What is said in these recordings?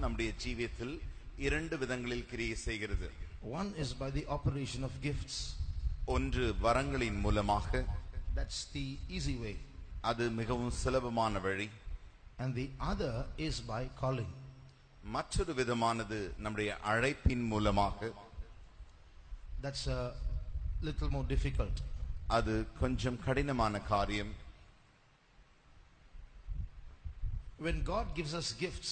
நம்முடைய ஜீவியத்தில் இரண்டு விதங்களில் கிரியை செய்கிறது. One is by the operation of gifts. ஒன்று வரங்களின் மூலமாக. That's the easy way. அது மிகவும் சுலபமான வழி. And the other is by calling. மற்றொரு விதமானது நம்முடைய அழைப்பின் மூலமாக. That's a little more difficult. அது கொஞ்சம் கடினமான காரியம். When God gives us gifts,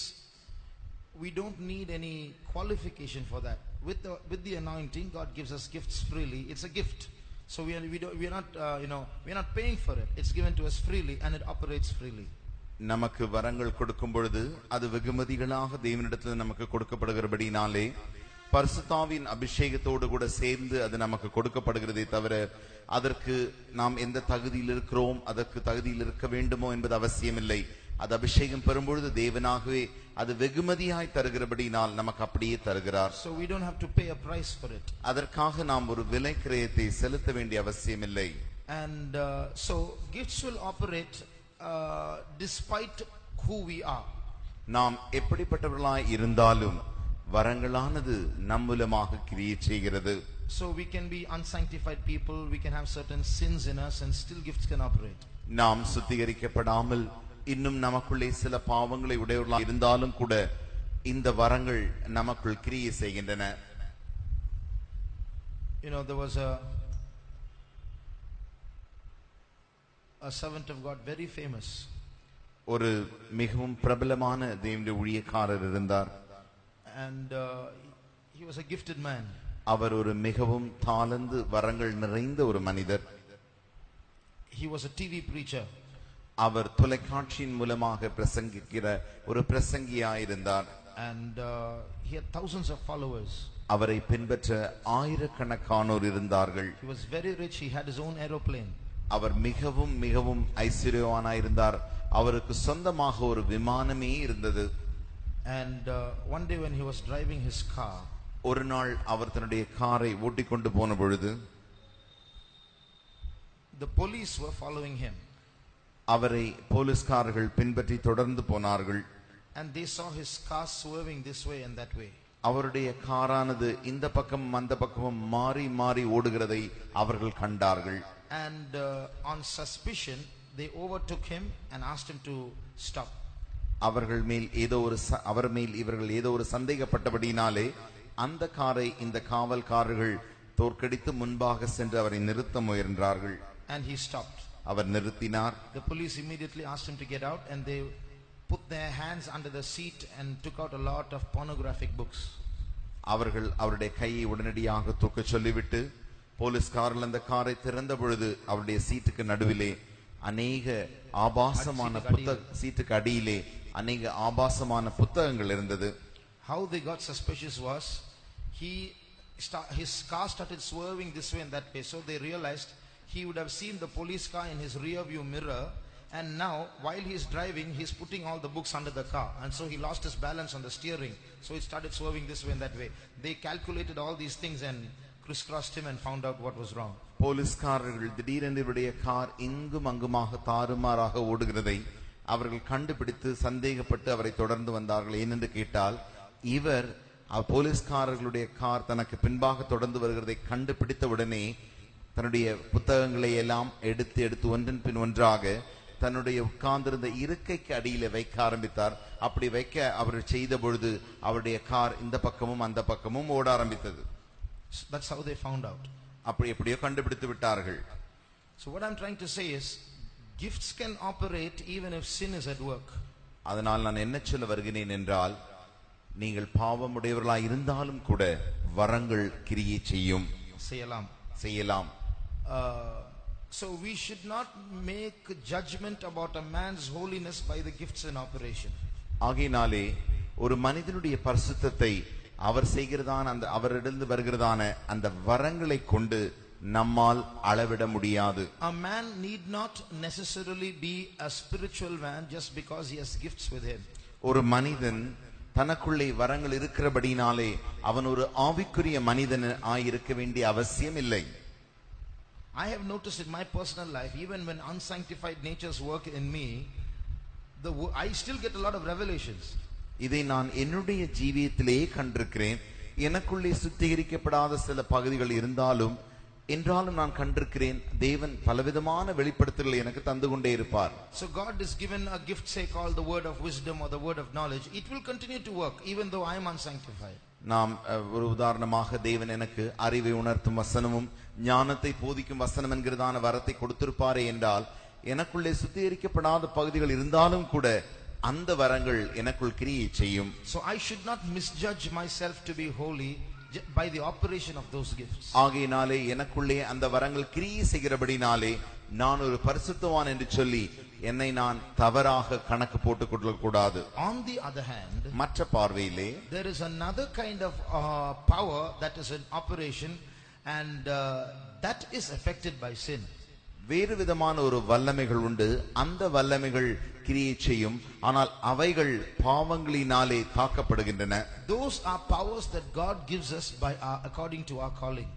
we don't need any qualification for that. With the anointing, God gives us gifts freely. It's a gift. So we are not paying for it. It's given to us freely and it operates freely. நமக்கு வரங்கள் கொடுக்கும் பொழுது அது வெகுமதிகளாக தேவனிடத்தில் நமக்கு கொடுக்கப்படுகிறபடினாலே பரிசுத்தாவின் அபிஷேகத்தோடு கூட சேர்ந்து அது நமக்கு கொடுக்கப்படுகிறதே தவிர அதற்கு நாம் எந்த தகுதியில் இருக்கிறோம், அதற்கு தகுதியில் இருக்க வேண்டுமோ என்பது அவசியமில்லை. அது அபிஷேகம் பெறும்பொழுது தேவனாகவே அது வெகுமதியாய் தருகிறபடினால் நமக்கு அப்படியே தருகிறார். So we don't have to pay a price for it. அதற்காக நாம் ஒரு விலை கிரயத்தை செலுத்த வேண்டிய அவசியமில்லை. And so gifts will operate despite who we are. நாம் எப்படிப்பட்டவர்களாய் இருந்தாலும் வரங்களானது நம் மூலமாக கிரியை செய்கிறது. So we can be unsanctified people, we can have certain sins in us and still gifts can operate. நாம் சுத்திகரிக்கப்படாமல் இன்னும் நமக்குள்ளே சில பாவங்களை உடையவர்களாக இருந்தாலும் கூட இந்த வரங்கள் நமக்குள் கிரியை செய்கின்றன. You know, there was a servant of God, very famous. ஒரு மிகவும் பிரபலமான தேவனுடைய ஊழியக்காரர் இருந்தார். And he was a gifted man. அவர் ஒரு மிகவும் தாளந்து வரங்கள் நிறைந்த ஒரு மனிதர். He was a TV preacher. அவர் தொலைக்காட்சியின் மூலமாக பிரசங்கிக்கிற ஒரு பிரசங்கியாயிருந்தார். And he had thousands of followers. அவரை பின்பற்ற ஆயிரக்கணக்கானோர் இருந்தார்கள். He was very rich. He had his own aeroplane. அவர் மிகவும் மிகவும் ஐஸ்வர்யவானாயிருந்தார். அவருக்கு சொந்தமாக ஒரு விமானமே இருந்தது. And one day when he was driving his car, ஒரு நாள் அவர் தன்னுடைய காரை ஓட்டிக்கொண்டு போன பொழுது the police were following him. அவரை போலீஸ்காரர்கள் பின்பற்றி தொடர்ந்து போனார்கள். And they saw his car swerving this way and that way. அவருடைய காரானது இந்த பக்கமும் அந்த பக்கமும் மாறி மாறி ஓடுகிறதை அவர்கள் கண்டார்கள். And on suspicion they overtook him and asked him to stop. அவர் மேல் இவர்கள் ஏதோ ஒரு சந்தேகப்பட்டபடினாலே அந்த காரை இந்த காவல்காரர்கள் தோற்கடித்து முன்பாக சென்று அவரை நிறுத்த முயன்றார்கள். And he stopped. அவர் நிறுத்தினார். The police immediately asked him to get out and they put their hands under the seat and took out a lot of pornographic books. அவர்கள் அவருடைய கையை உடனடியாக தூக்க சொல்லிவிட்டு போலீஸ்காரர்கள் அந்த காரை திறந்த பொழுது அவருடைய சீட்டுக்கு நடுவிலே அநேக ஆபாசமான சீட்டுக்கு அடியிலே அநேக ஆபாசமான புத்தகங்கள் இருந்தது. How they got suspicious was his car started swerving this way and that way, so they realized he would have seen the police car in his rear view mirror, and now while he is driving he is putting all the books under the car, and so he lost his balance on the steering, so it started swerving this way and that way. They calculated all these things and crisscrossed him and found out what was wrong. போலீஸ்காரர்கள் திடீரென்று இவருடைய car இங்கும் அங்குமாக தாறுமாறாக ஓடுகிறதை அவர்கள் கண்டுபிடித்து சந்தேகப்பட்டு அவரை தொடர்ந்து வந்தார்கள். ஏனென்று கேட்டால் இவர் போலீஸ்காரர்களுடைய கார் தனக்கு பின்பாக தொடர்ந்து வருகிறதை கண்டுபிடித்த உடனே தன்னுடைய புத்தகங்களை எல்லாம் எடுத்து ஒன்றன் பின் ஒன்றாக தன்னுடைய உட்கார்ந்திருந்த இருக்கைக்கு அடியில வைக்க ஆரம்பித்தார். அப்படி வைக்க அவர் செய்த பொழுது அவருடைய கார் இந்த பக்கமும் அந்த பக்கமும் ஓட ஆரம்பித்தது. That's how they found out. அப்படி எப்படியோ கண்டுபிடித்து விட்டார்கள். So what I'm trying to say is gifts can operate even if sin is at work. அதனால் நான் என்ன சொல்ல வருகிறேன் என்றால் நீங்கள் பாவம் உடையவர்களாய் இருந்தாலும் கூட வரங்கள் கிரியை செய்யலாம். So we should not make judgment about a man's holiness by the gifts in operation. ஆகையினாலே ஒரு மனிதனுடைய பரிசுத்தத்தை அவர் செய்கிறதான அந்த அவரிடந்து வருகிறதான அந்த வரங்களை கொண்டு நம்மால் அளவிட முடியாது. A man need not necessarily be a spiritual man just because he has gifts with him. ஒரு மனிதன் தனக்குள்ளே வரங்கள் இருக்கிறபடினாலே அவன் ஒரு ஆவிக்குரிய மனிதன் ஆயிருக்க வேண்டிய அவசியம் இல்லை. I have noticed in my personal life, even when unsanctified natures work in me, I still get a lot of revelations. இதை நான் என்னுடைய ஜீவியத்திலே கண்டிருக்கிறேன். எனக்குள்ளே சுத்திகரிக்கப்படாத சில பகுதிகள் இருந்தாலும் என்றாலும் நான் கண்டிருக்கிறேன். தேவன் பலவிதமான வெளிப்படுத்தல்களை எனக்கு தந்து கொண்டே இருப்பார். So God is given a gift, say called the word of wisdom or the word of knowledge. It will continue to work even though I am unsanctified. நாம் ஒரு உதாரணமாக தேவன் எனக்கு அறிவை உணர்த்தும் வசனமும் ஞானத்தை போதிக்கும் வசனம் என்கிறதான வரத்தை கொடுத்திருப்பாரே என்றால், எனக்குள்ளே சுத்திகரிக்கப்படாத பகுதிகள் இருந்தாலும் கூட அந்த வரங்கள் எனக்குள் கிரியை செய்யும். So I should not misjudge myself to be holy by the operation of those gifts. ஆகையினாலே எனக்குள்ளே அந்த வரங்கள் கிரியை செய்கிறபடினாலே நான் ஒரு பரிசுத்தவான் என்று சொல்லி என்னை நான் தவறாக கணக்கு போட்டுக் கொள்ள கூடாது. On the other hand, மற்ற பார்வையிலே there is another kind of power that is in operation and that is affected by sin. வேறு விதமான ஒரு வல்லமைகள் உண்டு. அந்த வல்லமைகள் கிரியை செய்யும், ஆனால் அவைகள் பாவங்களினாலே தாக்கப்படுகின்றன. Those are powers that God gives us by according to our calling.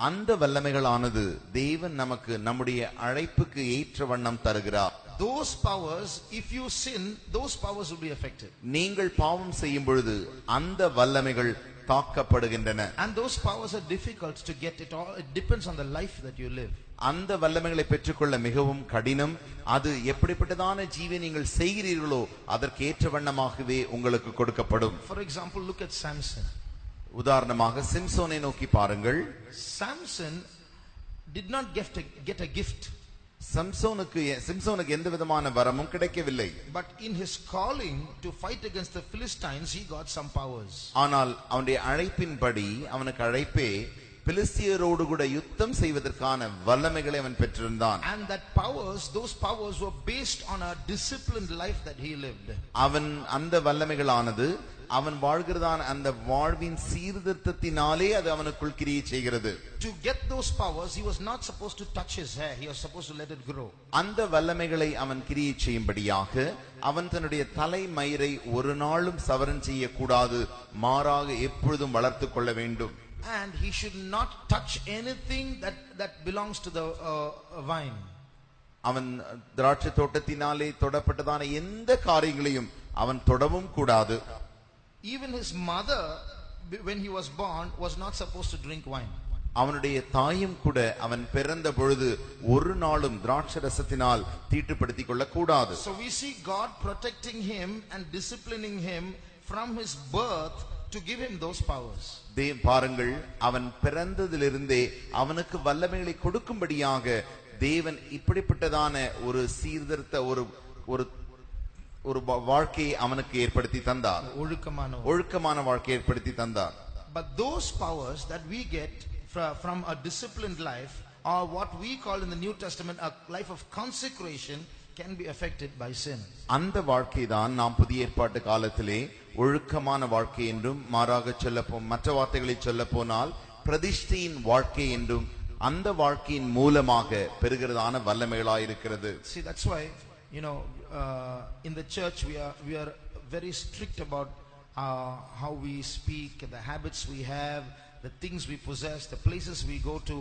அந்த வல்லமைகளானது தேவன் நமக்கு நம்முடைய அழைப்புக்கு ஏற்ற வண்ணம் தருகிறார். Those powers, if you sin, those powers will be affected. நீங்கள் பாவம் செய்யும் பொழுது அந்த வல்லமைகள் தாக்கப்படுகின்றன. And those powers are difficult to get. It depends on the life that you live. அந்த வல்லமைகளை பெற்றுக்கொள்ள மிகவும் கடினம். அது எப்படிப்பட்டதான ஜீவனை நீங்கள் செய்கிறீர்களோ அதற்கு ஏற்ற வண்ணமாகவே உங்களுக்கு கொடுக்கப்படும். For example, look at Samson. உதாரணமாக சிம்சோனை நோக்கி பாருங்கள். Samson did not get a gift. சிம்சோனுக்கு எந்த விதமான வரமும் கிடைக்கவில்லை. But in his calling to fight against the Philistines, he got some powers. ஆனால் அவனுடைய அழைப்பின்படி அவனுக்கு அழைப்பே பிலிஸ்தியரோடு கூட யுத்தம் செய்வதற்கான வல்லமைகளை அவன் பெற்றிருந்தான். And that those powers were based on a disciplined life that he lived. அவன் அந்த வல்லமைகளானது அவன் வாழ்கிறதான அந்த வாழ்வின் சீர்திருத்தத்தினாலே அது அவனுக்குள் கிரியை செய்கிறது. To get those powers, he was not supposed to touch his hair. He was supposed to let it grow. அந்த வல்லமைகளை அவன் கிரியை செய்யும்படியாக அவன் தன்னுடைய தலைமயிரை ஒரு நாளும் சவரன் செய்யக்கூடாது, மாறாக எப்பொழுதும் வளர்த்து கொள்ள வேண்டும். And he should not touch anything that belongs to the vine. அவன் திராட்சை தோட்டத்தினாலே தொடப்பட்டதான எந்த காரியங்களையும் அவன் தொடவும் கூடாது. Even his mother, when he was born, was not supposed to drink wine. அவனுடைய தாயும் கூட அவன் பிறந்த பொழுது ஒரு நாளும் திராட்சை ரசத்தினால் தீட்டுப்படுத்திக் கொள்ள கூடாது. So we see God protecting him and disciplining him from his birth to give him those powers. பாருங்கள், அவன் பிறந்ததிலிருந்தே அவனுக்கு வல்லமைகளை கொடுக்கும்படியாக தேவன் இப்படிப்பட்டதான ஒரு சீர்திருத்த ஒரு வாழ்க்கையை அவனுக்கு ஏற்படுத்தி தந்தார். ஒழுக்கமான வாழ்க்கையை ஏற்படுத்தி தந்தார். But those powers that we get from a disciplined life, or what we call in the New Testament a life of consecration, can be affected by sin. அந்த வாழ்க்கை தான் நாம் புதிய ஏற்பாட்டு காலத்திலே ஒழுக்கமான வாழ்க்கை என்றும், மாறாக மற்ற வார்த்தைகளில் சொல்ல போனால் பிரதிஷ்டையின் வாழ்க்கை என்றும் அந்த வாழ்க்கையின் மூலமாக பெறுகிறதான வல்லமைகளாய் இருக்கிறது. See, that's why in the church we are very strict about how we speak, the habits we have, the things we possess, the places we go to.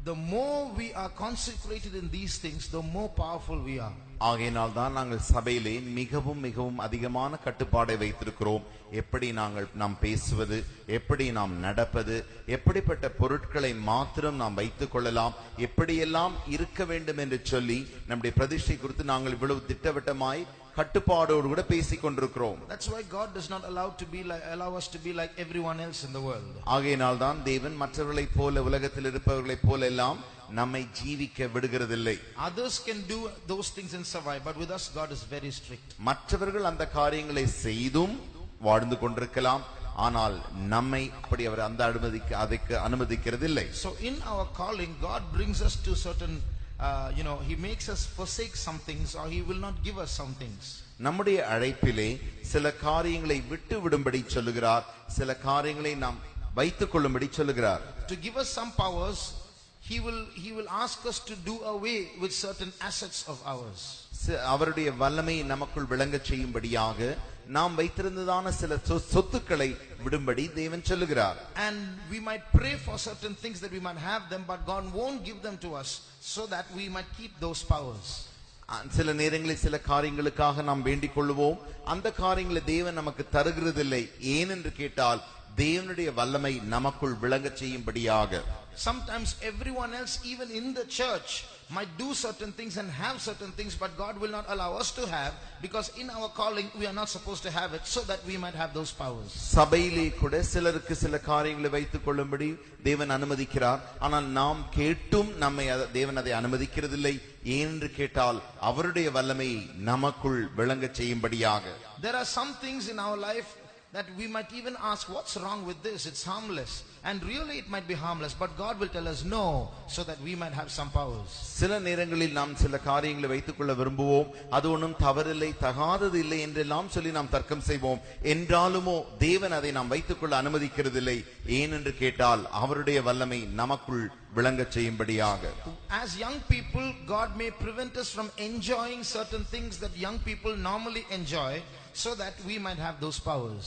The more we are consecrated in these things, the more powerful we are. ஆகையினால் தான் நாங்கள் சபையிலே மிகவும் மிகவும் அதிகமான கட்டுப்பாடை வைத்திருக்கிறோம். எப்படி நாம் பேசுவது, எப்படி நாம் நடப்பது, எப்படிப்பட்ட பொருட்களை மாத்திரம் நாம் வைத்துக் கொள்ளலாம், எப்படியெல்லாம் இருக்க வேண்டும் என்று சொல்லி நம்முடைய பிரதிஷ்டை குறித்து நாங்கள் இவ்வளவு திட்டவட்டமாய் கட்டுப்பாடோடு கூட பேசிக் கொண்டிருக்கிறோம். That's why God does not allow us to be like everyone else in the world. ஆகையினால் தான் தேவன் மற்றவர்களைப் போல, உலகத்தில் இருப்பவர்களைப் போல எல்லாம் நம்மை ஜீவிக்க விடுகிறதில்லை. Others can do those things and survive, but with us God is very strict. மற்றவர்கள் அந்த காரியங்களை செய்தும் வாழ்ந்து கொண்டிருக்கலாம், ஆனால் நம்மை அப்படி அவர் அதற்கு அனுமதிக்கிறதில்லை. So in our calling, God brings us to certain he makes us forsake some things, or he will not give us some things. நம்முடைய அழைப்பிலே சில காரியங்களை விட்டு விடும்படி சொல்லுகிறார், சில காரியங்களை நாம் வைத்துக் கொள்ளும்படி சொல்லுகிறார். To give us some powers, he will ask us to do away with certain assets of ours. அவருடைய வல்லமை நமக்குள் விளங்க செய்யும்படியாக நாம் வைத்திருந்ததான சில சொத்துக்களை விடும்படி தேவன் சொல்லுகிறார். And we might pray for certain things that we might have them, but God won't give them to us so that we might keep those powers. சில நேரங்களில் சில காரியங்களுக்காக நாம் வேண்டிக் கொள்வோம். அந்த காரியங்களை தேவன் நமக்கு தருகிறதில்லை. ஏனென்று கேட்டால் தேவனுடைய வல்லமை நமக்குள் விளங்க செய்யும்படியாக. Sometimes everyone else, even in the church, might do certain things and have certain things, but God will not allow us to have, because in our calling we are not supposed to have it, so that we might have those powers. சபையிலே கூட சிலருக்கு சில காரியங்களை வைத்துக் கொள்ளும்படி தேவன் அனுமதிக்கிறார். ஆனால் நாம் கேட்டும் நம்மை தேவன் அதை அனுமதிக்கிறதில்லை. ஏனென்று கேட்டால் அவருடைய வல்லமையை நமக்குள் விளங்க செய்யும்படியாக. There are some things in our life that we might even ask, what's wrong with this? It's harmless. And really it might be harmless, but God will tell us no, so that we might have some powers. சில நேரங்களில் நாம் சில காரியங்களை வைத்துக் கொள்ள விரும்புவோம். அது ஒன்றும் தவறில்லை, தகாதது இல்லை என்றெல்லாம் சொல்லி நாம் தர்க்கம் செய்வோம். என்றாலுமோ தேவன் அதை நாம் வைத்துக் கொள்ள அனுமதிக்கிறதில்லை. ஏனென்று கேட்டால் அவருடைய வல்லமை நமக்குள் விளங்க செய்யும்படியாக. As young people, God may prevent us from enjoying certain things that young people normally enjoy, so that we might have those powers.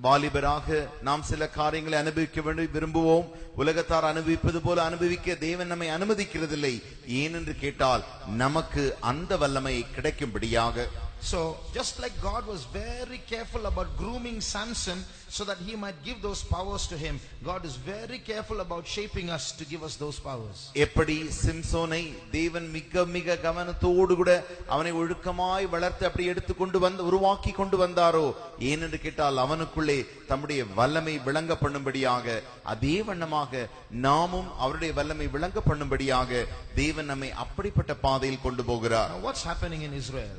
வாலிபராக நாம் சில காரியங்களை அனுபவிக்க விரும்புவோம். உலகத்தார் அனுபவிப்பது போல அனுபவிக்க தேவன் நம்மை அனுமதிக்கிறதில்லை. ஏனென்று கேட்டால் நமக்கு அந்த வல்லமை கிடைக்கும்படியாக. So just like God was very careful about grooming Samson so that he might give those powers to him, God is very careful about shaping us to give us those powers. எப்படி சிம்சோனை தேவன் மிக மிக கவனத்தோடு கூட அவனை ஒழுக்கமாய் வளர்த்து அப்படி எடுத்து கொண்டு வந்து உருவாக்கி கொண்டு வந்தாரோ, ஏனென்று கேட்டால் அவனுக்குள்ளே தம்முடைய வல்லமை விளங்க பண்ணும்படியாக, அதே வண்ணமாக நாமும் அவருடைய வல்லமை விளங்க பண்ணும்படியாக தேவன் நம்மை அப்படிப்பட்ட பாதையில் கொண்டு போகிறார். Now what's happening in Israel?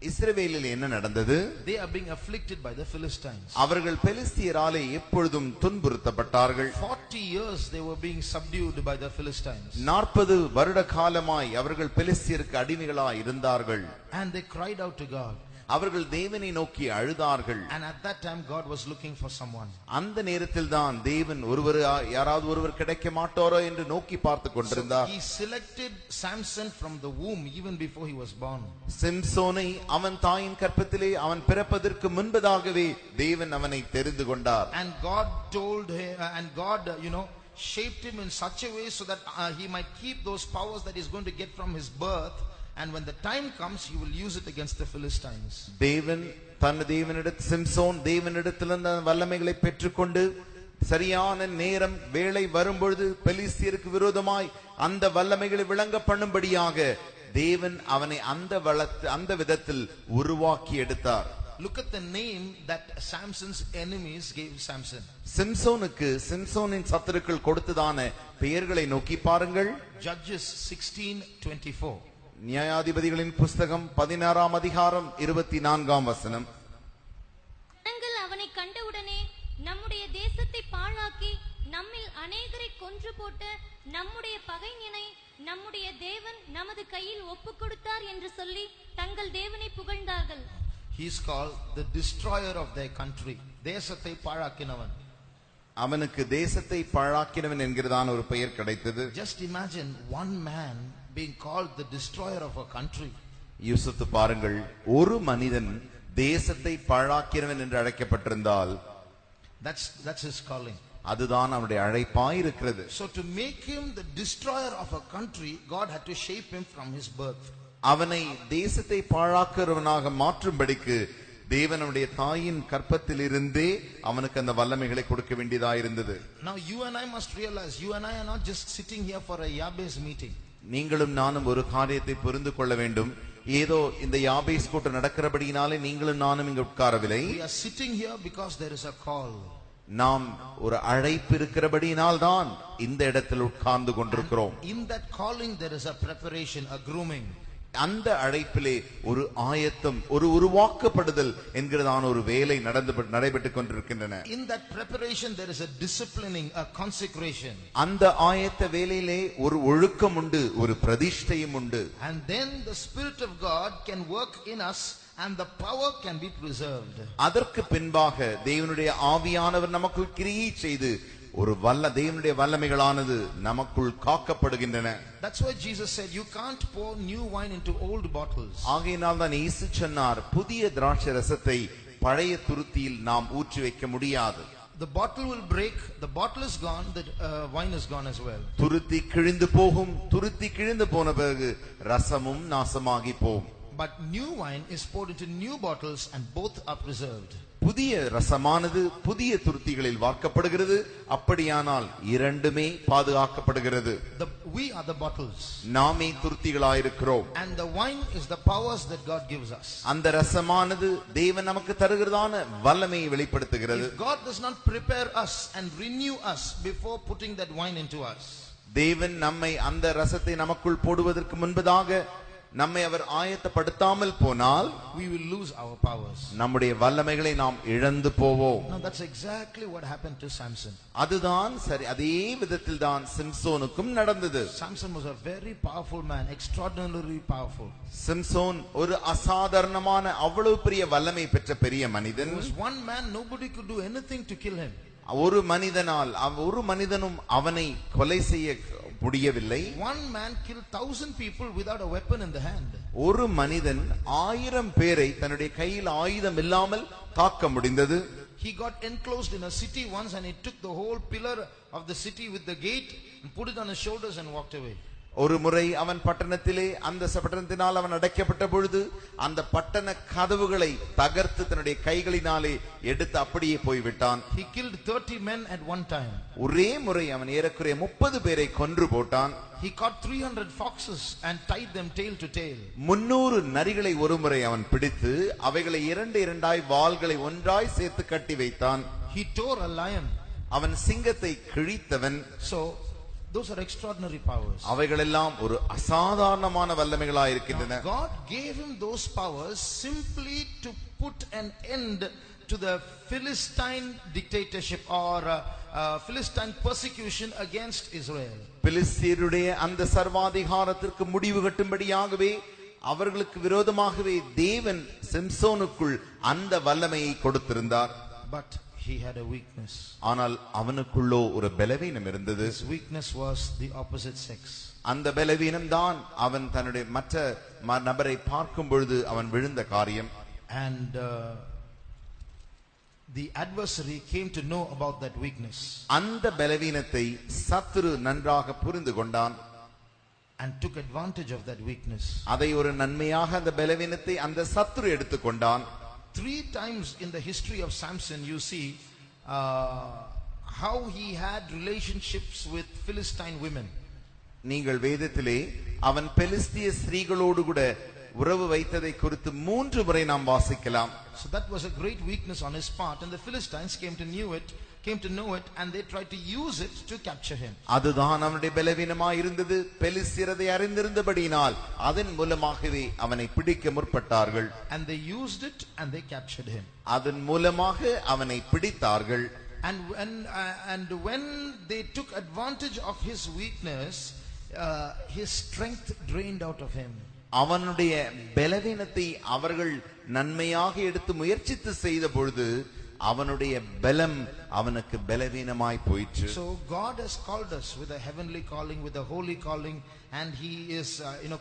இஸ்ரவேலில் என்ன நடந்தது? They are being afflicted by the Philistines. அவர்கள் பெலிஸ்தியராலே எப்பொழுதும் துன்புறுத்தப்பட்டார்கள். 40 years they were being subdued by the Philistines. 40 வருட காலமாய் அவர்கள் பெலிஸ்தியருக்கு அடிமைகளாய் இருந்தார்கள். And they cried out to God. அவர்கள் தேவனை நோக்கி அழுதார்கள். And at that time God was looking for someone. அந்த நேரத்தில் தான் தேவன் யாராவது ஒருவர் கிடைக்க மாட்டாரோ என்று நோக்கி பார்த்து கொண்டிருந்தார். He selected Samson from the womb even before he was born. சிம்சோனை அவன் தாயின் கர்ப்பத்திலே அவன் பிறப்பதற்கு முன்பதாகவே தேவன் அவனை தெரிந்து கொண்டார். And God told him, and God shaped him in such a way so that he might keep those powers that he's going to get from his birth. And when the time comes, he will use it against the Philistines. Samson தேவனிடத்திலிருந்து வல்லமைகளை பெற்றுக்கொண்டு சரியான நேரம் வேளை வரும்பொழுது பெலிஸ்தியருக்கு விரோதமாய் அந்த வல்லமைகளை விளங்க பண்ணும்படியாக தேவன் அவனை அந்த விதத்தில் உருவாக்கி எடுத்தார். Look at the name that Samson's enemies gave Samson. சிம்சோனுக்கு சிம்சோனின் சத்துருக்கள் கொடுத்ததான பெயர்களை நோக்கி பாருங்கள். Judges 16:24. நியாயாதிபதிகளின் புஸ்தகம் 16ஆம் அதிகாரம் 24ஆம் வசனம். ஜனங்கள் அவனை கண்டவுடனே நம்முடைய தேசத்தை பாழாக்கி நம்மில் அநேகரை கொன்று போட்டு நம்முடைய பகைஞனை நம்முடைய தேவன் நமது கையில் ஒப்புக் கொடுத்தார் என்று சொல்லி தங்கள் தேவனை புகழ்ந்தார்கள். He is called the destroyer of their country. தேசத்தை பாழாக்கினவன். அவனுக்கு தேசத்தை பாழாக்கினவன் என்கிறதான ஒரு பெயர் கிடைத்தது. Just imagine one man being called the destroyer of a country. யோசித்து பாருங்கள், ஒரு மனிதன் தேசத்தை பாழாக்கினவன் என்று அழைக்கப்பட்டிருந்தால் that's his calling. அதுதான் அவனுடைய அழைப்பாய் இருக்கிறது. So to make him the destroyer of a country, God had to shape him from his birth. அவனை தேசத்தை பாழாக்குறவனாக மாற்றும்படிக்கு தேவனுடைய தாயின் கற்பத்தில் இருந்தே அவனுக்கு அந்த வல்லமைகளை கொடுக்க வேண்டியதாக இருந்தது. Now you and I must realize, you and I are not just sitting here for a Yabes meeting. நீங்களும் நானும் ஒரு காரியத்தை புரிந்து கொள்ள வேண்டும். ஏதோ இந்த யாபேஸ் கூட்டம் நடக்கிறபடியினாலே நீங்களும் நானும் இங்கு உட்காரவில்லை. We are sitting here because there is a call. நாம் ஒரு அழைப்பு இருக்கிறபடியினால் தான் இந்த இடத்தில் உட்கார்ந்து கொண்டிருக்கிறோம். In that calling there is a preparation, a grooming. அந்த அழைப்பிலே ஒரு ஆயத்தம், ஒரு உருவாக்கப்படுதல் என்கிறதான ஒரு வேலை நடைபெற்றுக் கொண்டிருக்கின்றன. In that preparation there is a disciplining, a consecration. அந்த ஆயத்த வேலையிலே ஒரு ஒழுக்கம் உண்டு, ஒரு பிரதிஷ்டையும் உண்டு. And then the Spirit of God can work in us and the power can be preserved. அதற்கு பின்பாக தேவனுடைய ஆவியானவர் நமக்குள் கிரியை செய்து ஒரு தேவனுடைய வல்லமைகளானது நமக்குள் காக்கப்படுகின்றன. That's why Jesus said you can't pour new wine into old bottles. ஆகையினால் தான் இயேசு சொன்னார், புதிய திராட்சை ரசத்தை பழைய துருத்தியில் நாம் ஊற்றி வைக்க முடியாது. The bottle will break, the bottle is gone, the wine is gone as well. துருத்தி கிழிந்து போகும், துருத்தி கிழிந்து போன பிறகு ரசமும் நாசமாகி போகும். but new wine is poured into new bottles and both are preserved. புதிய ரசமானது புதிய துருத்திகளில் வார்க்கப்படுகிறது, அப்படியானால் இரண்டுமே பாதுகாக்கப்படுகிறது. We are the bottles. நாமே துருத்திகளாயிருக்கிறோம். And the wine is the powers that God gives us. அந்த ரசமானது தேவன் நமக்கு தருகிறதான வல்லமையை வெளிப்படுத்துகிறது. If God does not prepare us and renew us before putting that wine into us, தேவன் நம்மை அந்த ரசத்தை நமக்குள் போடுவதற்கு முன்பதாக நம்மை அவர் ஆயத்தப்படுத்தாமல் போனால் we will lose our powers. நம்முடைய வல்லமைகளை நாம் இழந்து போவோம். Now that's exactly what happened to Samson. அதுதான் சரி, அதே விதத்தில் தான் சிம்சோனுக்கும் நடந்தது. Samson was a very powerful man, extraordinarily powerful. Samson ஒரு அசாதாரணமான அவ்வளவு பெரிய வல்லமை பெற்ற பெரிய மனிதன். He was one man, nobody could do anything to kill him. ஒரு மனிதனும் அவனை கொலை செய்ய முடியவில்லை. One man killed 1,000 people without a weapon in the hand. ஒரு மனிதன் 1000 பேரை தன்னுடைய கையில் ஆயுதம் இல்லாமல் தாக்க முடிந்தது. He got enclosed in a city once and he took the whole pillar of the city with the gate and put it on his shoulders and walked away. ஒரு முறை அவன் பட்டணத்திலே அந்த பட்டணத்தினால் அவன் அடைக்கப்பட்ட பொழுது அந்த பட்டண கதவுகளை தகர்த்து தன்னுடைய கைகளினாலே எடுத்து அப்படியே போய்விட்டான். He killed 30 men at one time. ஒரே முறை அவன் ஏறக்குறைய 30 பேரை கொன்று போட்டான். He caught 300 foxes and tied them tail to tail. 300 நரிகளை ஒரு முறை அவன் பிடித்து அவைகளை இரண்டாய் வாள்களை ஒன்றாய் சேர்த்து கட்டி வைத்தான். He tore a lion. அவன் சிங்கத்தை கிழித்தவன். So those are extraordinary powers. அவைகளெல்லாம் ஒரு அசாதாரணமான வல்லமைகளாய் இருக்கின்றன. God gave him those powers simply to put an end to the Philistine dictatorship or Philistine persecution against Israel. பிலிஸ்தீருடைய அந்த சர்வாதிகாரத்திற்கு முடிவு கட்டும்படியாகவே அவர்களுக்கு விரோதமாகவே தேவன் சிம்சோனுக்குள் அந்த வல்லமையை கொடுத்திருந்தார். But he had a weakness. ஆனால் அவனுக்குள்ளோ ஒரு பலவீனம் இருந்தது. His weakness was the opposite sex. அந்த பலவீனம் தான் அவன் தன்னுடைய மற்ற நபரை பார்க்கும் பொழுது அவன் விழுந்த காரியம். And the adversary came to know about that weakness. அந்த பலவீனத்தை சத்துரு நன்றாக புரிந்து கொண்டான். And took advantage of that weakness. அதை ஒரு நன்மையாக அந்த பலவீனத்தை அந்த சத்துரு எடுத்துக்கொண்டான். 3 times in the history of Samson you see how he had relationships with Philistine women. நீங்கள் வேதத்திலே அவன் பெலிஸ்திய ஸ்திரீகளோடு கூட உறவு வைத்ததை குறித்து 3 முறை நாம் வாசிக்கலாம். So that was a great weakness on his part and the Philistines came to know it and they tried to use it to capture him. அதுதான் அவனுடைய பலவீனமாய் இருந்தது. பெலிஸ்தியர் அதை அறிந்திருந்தபடியினால் அதன் மூலமாகவே அவனை பிடிக்க முற்பட்டார்கள். And they used it and they captured him. அதன் மூலமாக அவனை பிடித்தார்கள். And when they took advantage of his weakness, his strength drained out of him. அவனுடைய பலவீனத்தை அவர்கள் நன்மையாக எடுத்து முயற்சித்து செய்த பொழுது அவனுடைய பலம் அவனுக்கு பலவீனமாய் போயிற்று. So God has called us with a heavenly calling, with a holy calling, and he is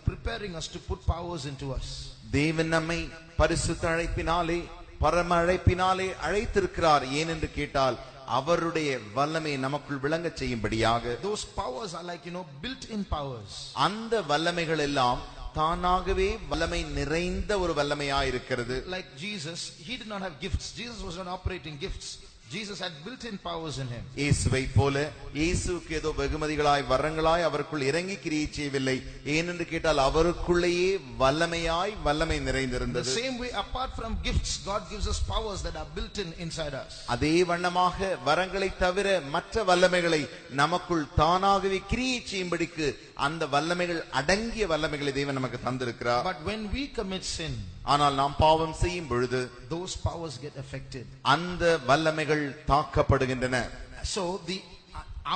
preparing us to put powers into us. தேவன் நம்மை பரிசுத்த அழைப்பினாலே பரம அழைப்பினாலே அழைத்திருக்கிறார். ஏனென்று கேட்டால் அவருடைய வல்லமை நமக்குள் விளங்க செய்யும்படியாக. Those powers are like built in powers. அந்த வல்லமைகள் எல்லாம் தானாகவே வல்லமை நிறைந்த ஒரு வல்லமையாய் இருக்கிறது. Like Jesus, he did not have gifts. Jesus was not operating gifts. Jesus had built-in powers in him. இயேசுவை போல இயேசுவுக்கு ஏதோ வெகுமதிகளாய் வரங்களாய் அவருக்குள் இறங்கி கிரியை செய்யவில்லை. ஏனென்று கேட்டால் அவருக்குள்ளேயே வல்லமை நிறைந்திருந்தது. The same way, apart from gifts, God gives us powers that are built-in inside us. அதே வண்ணமாக வரங்களை தவிர மற்ற வல்லமைகளை நமக்குள் தானாகவே கிரியை செய்யும்படிக்கு அந்த வல்லமைகள் அடங்கிய வல்லமைகளை தேவன் நமக்கு தந்திருக்கிறார். But when we commit sin, ஆனால் நாம் பாவம் செய்யும் பொழுது those powers get affected. அந்த வல்லமைகள் தாக்கப்படுகின்றன. So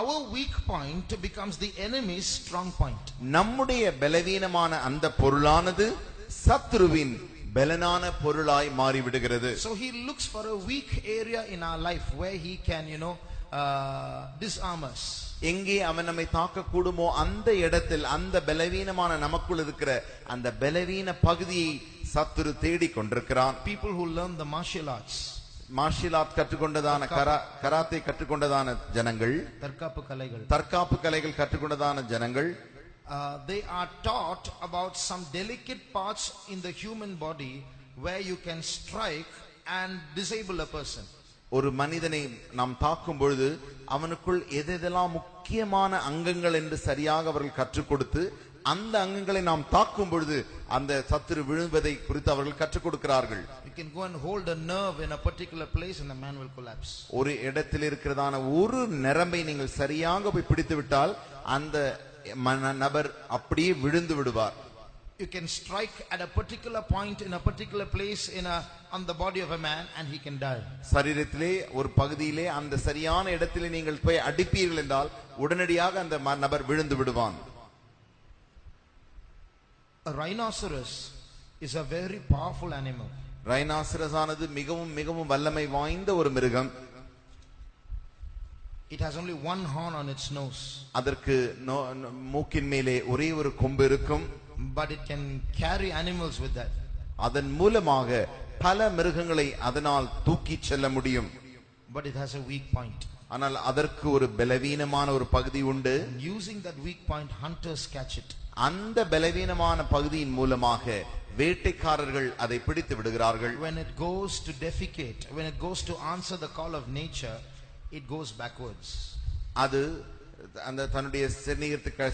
our weak point becomes the enemy's strong point. நம்முடைய பலவீனமான அந்த பொருளானது சத்ருவின் பலனான பொருளாய் மாறிவிடுகிறது. So he looks for a weak area in our life where he can disarm us. எங்கே அவன் நம்மை தாக்க கூடுமோ அந்த இடத்தில் அந்த பலவீனமான நமக்குள் இருக்கிற அந்த பலவீன பகுதியை சத்துரு தேடிக் கொண்டிருக்கிறான். People who learn the martial arts, கற்றுக்கொண்டதான கராத்தே கற்றுக்கொண்டதான ஜனங்கள், தற்காப்பு கலைகள் கற்றுக்கொண்டதான ஜனங்கள், they are taught about some delicate parts in the human body where you can strike and disable a person. ஒரு மனிதனை நாம் தாக்கும் பொழுது அவனுக்குள் எதெல்லாம் முக்கியமான அங்கங்கள் என்று சரியாக அவர்கள் கற்றுக் கொடுத்து அந்த அங்கங்களை நாம் தாக்கும் பொழுது அந்த சத்துரு விழுவதை குறித்து அவர்கள் கற்றுக் கொடுக்கிறார்கள். You can go and hold a nerve in a particular place and the man will collapse. ஒரு இடத்தில் இருக்கிறதான ஒரு நரம்பை நீங்கள் சரியாக போய் பிடித்து விட்டால் அந்த நபர் அப்படியே விழுந்து விடுவார். You can strike at a particular point in a particular place on the body of a man and he can die. சரீரத்திலே ஒரு பகுதியிலே அந்த சரியான இடத்திலே நீங்கள் போய் அடிப்பீர்கள் என்றால் உடனடியாக அந்த நபர் விழுந்து விடுவான். A rhinoceros is a very powerful animal. ரைனாசிரஸ் ஆனது மிகவும் மிகவும் வல்லமை வாய்ந்த ஒரு மிருகம். It has only one horn on its nose. அதற்கு மூக்கின் மேலே ஒரே ஒரு கொம்பு இருக்கும். But it can carry animals with that. அதன் மூலமாக பல மிருகங்களை அதனால் தூக்கி செல்ல முடியும். But it has a weak point. ஆனால் அதற்கு ஒரு பலவீனமான ஒரு பகுதி உண்டு. Using that weak point, hunters catch it. அந்த பலவீனமான பகுதியின் மூலமாக வேட்டைக்காரர்கள் அதை பிடித்து விடுகிறார்கள். When it goes to defecate, when it goes to answer the call of nature, it goes backwards. அது அந்த தன்னுடைய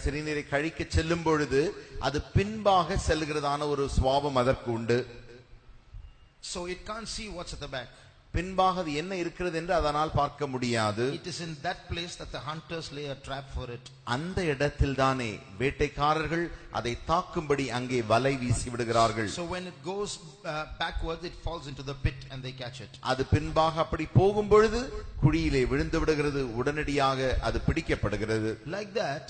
சிறுநீரை கழிக்க செல்லும் பொழுது அது பின்பாக செல்கிறதான ஒரு சுவாபம் அதற்கு உண்டு. So it can't see what's at the back. பின்பாக அது என்ன இருக்கிறது என்று அதனால் பார்க்க முடியாது. It is in that place that the hunters lay a trap for it. அந்த இடத்தில் தானே வேட்டைக்காரர்கள் அதை தாக்கும்படி அங்கே வலை வீசி விடுகிறார்கள். So when it goes backwards, it falls into the pit and they catch it. அது பின்பாக அப்படி போகும் பொழுது குழியிலே விழுந்து விடுகிறது. உடனடியாக அது பிடிக்கப்படுகிறது. Like that,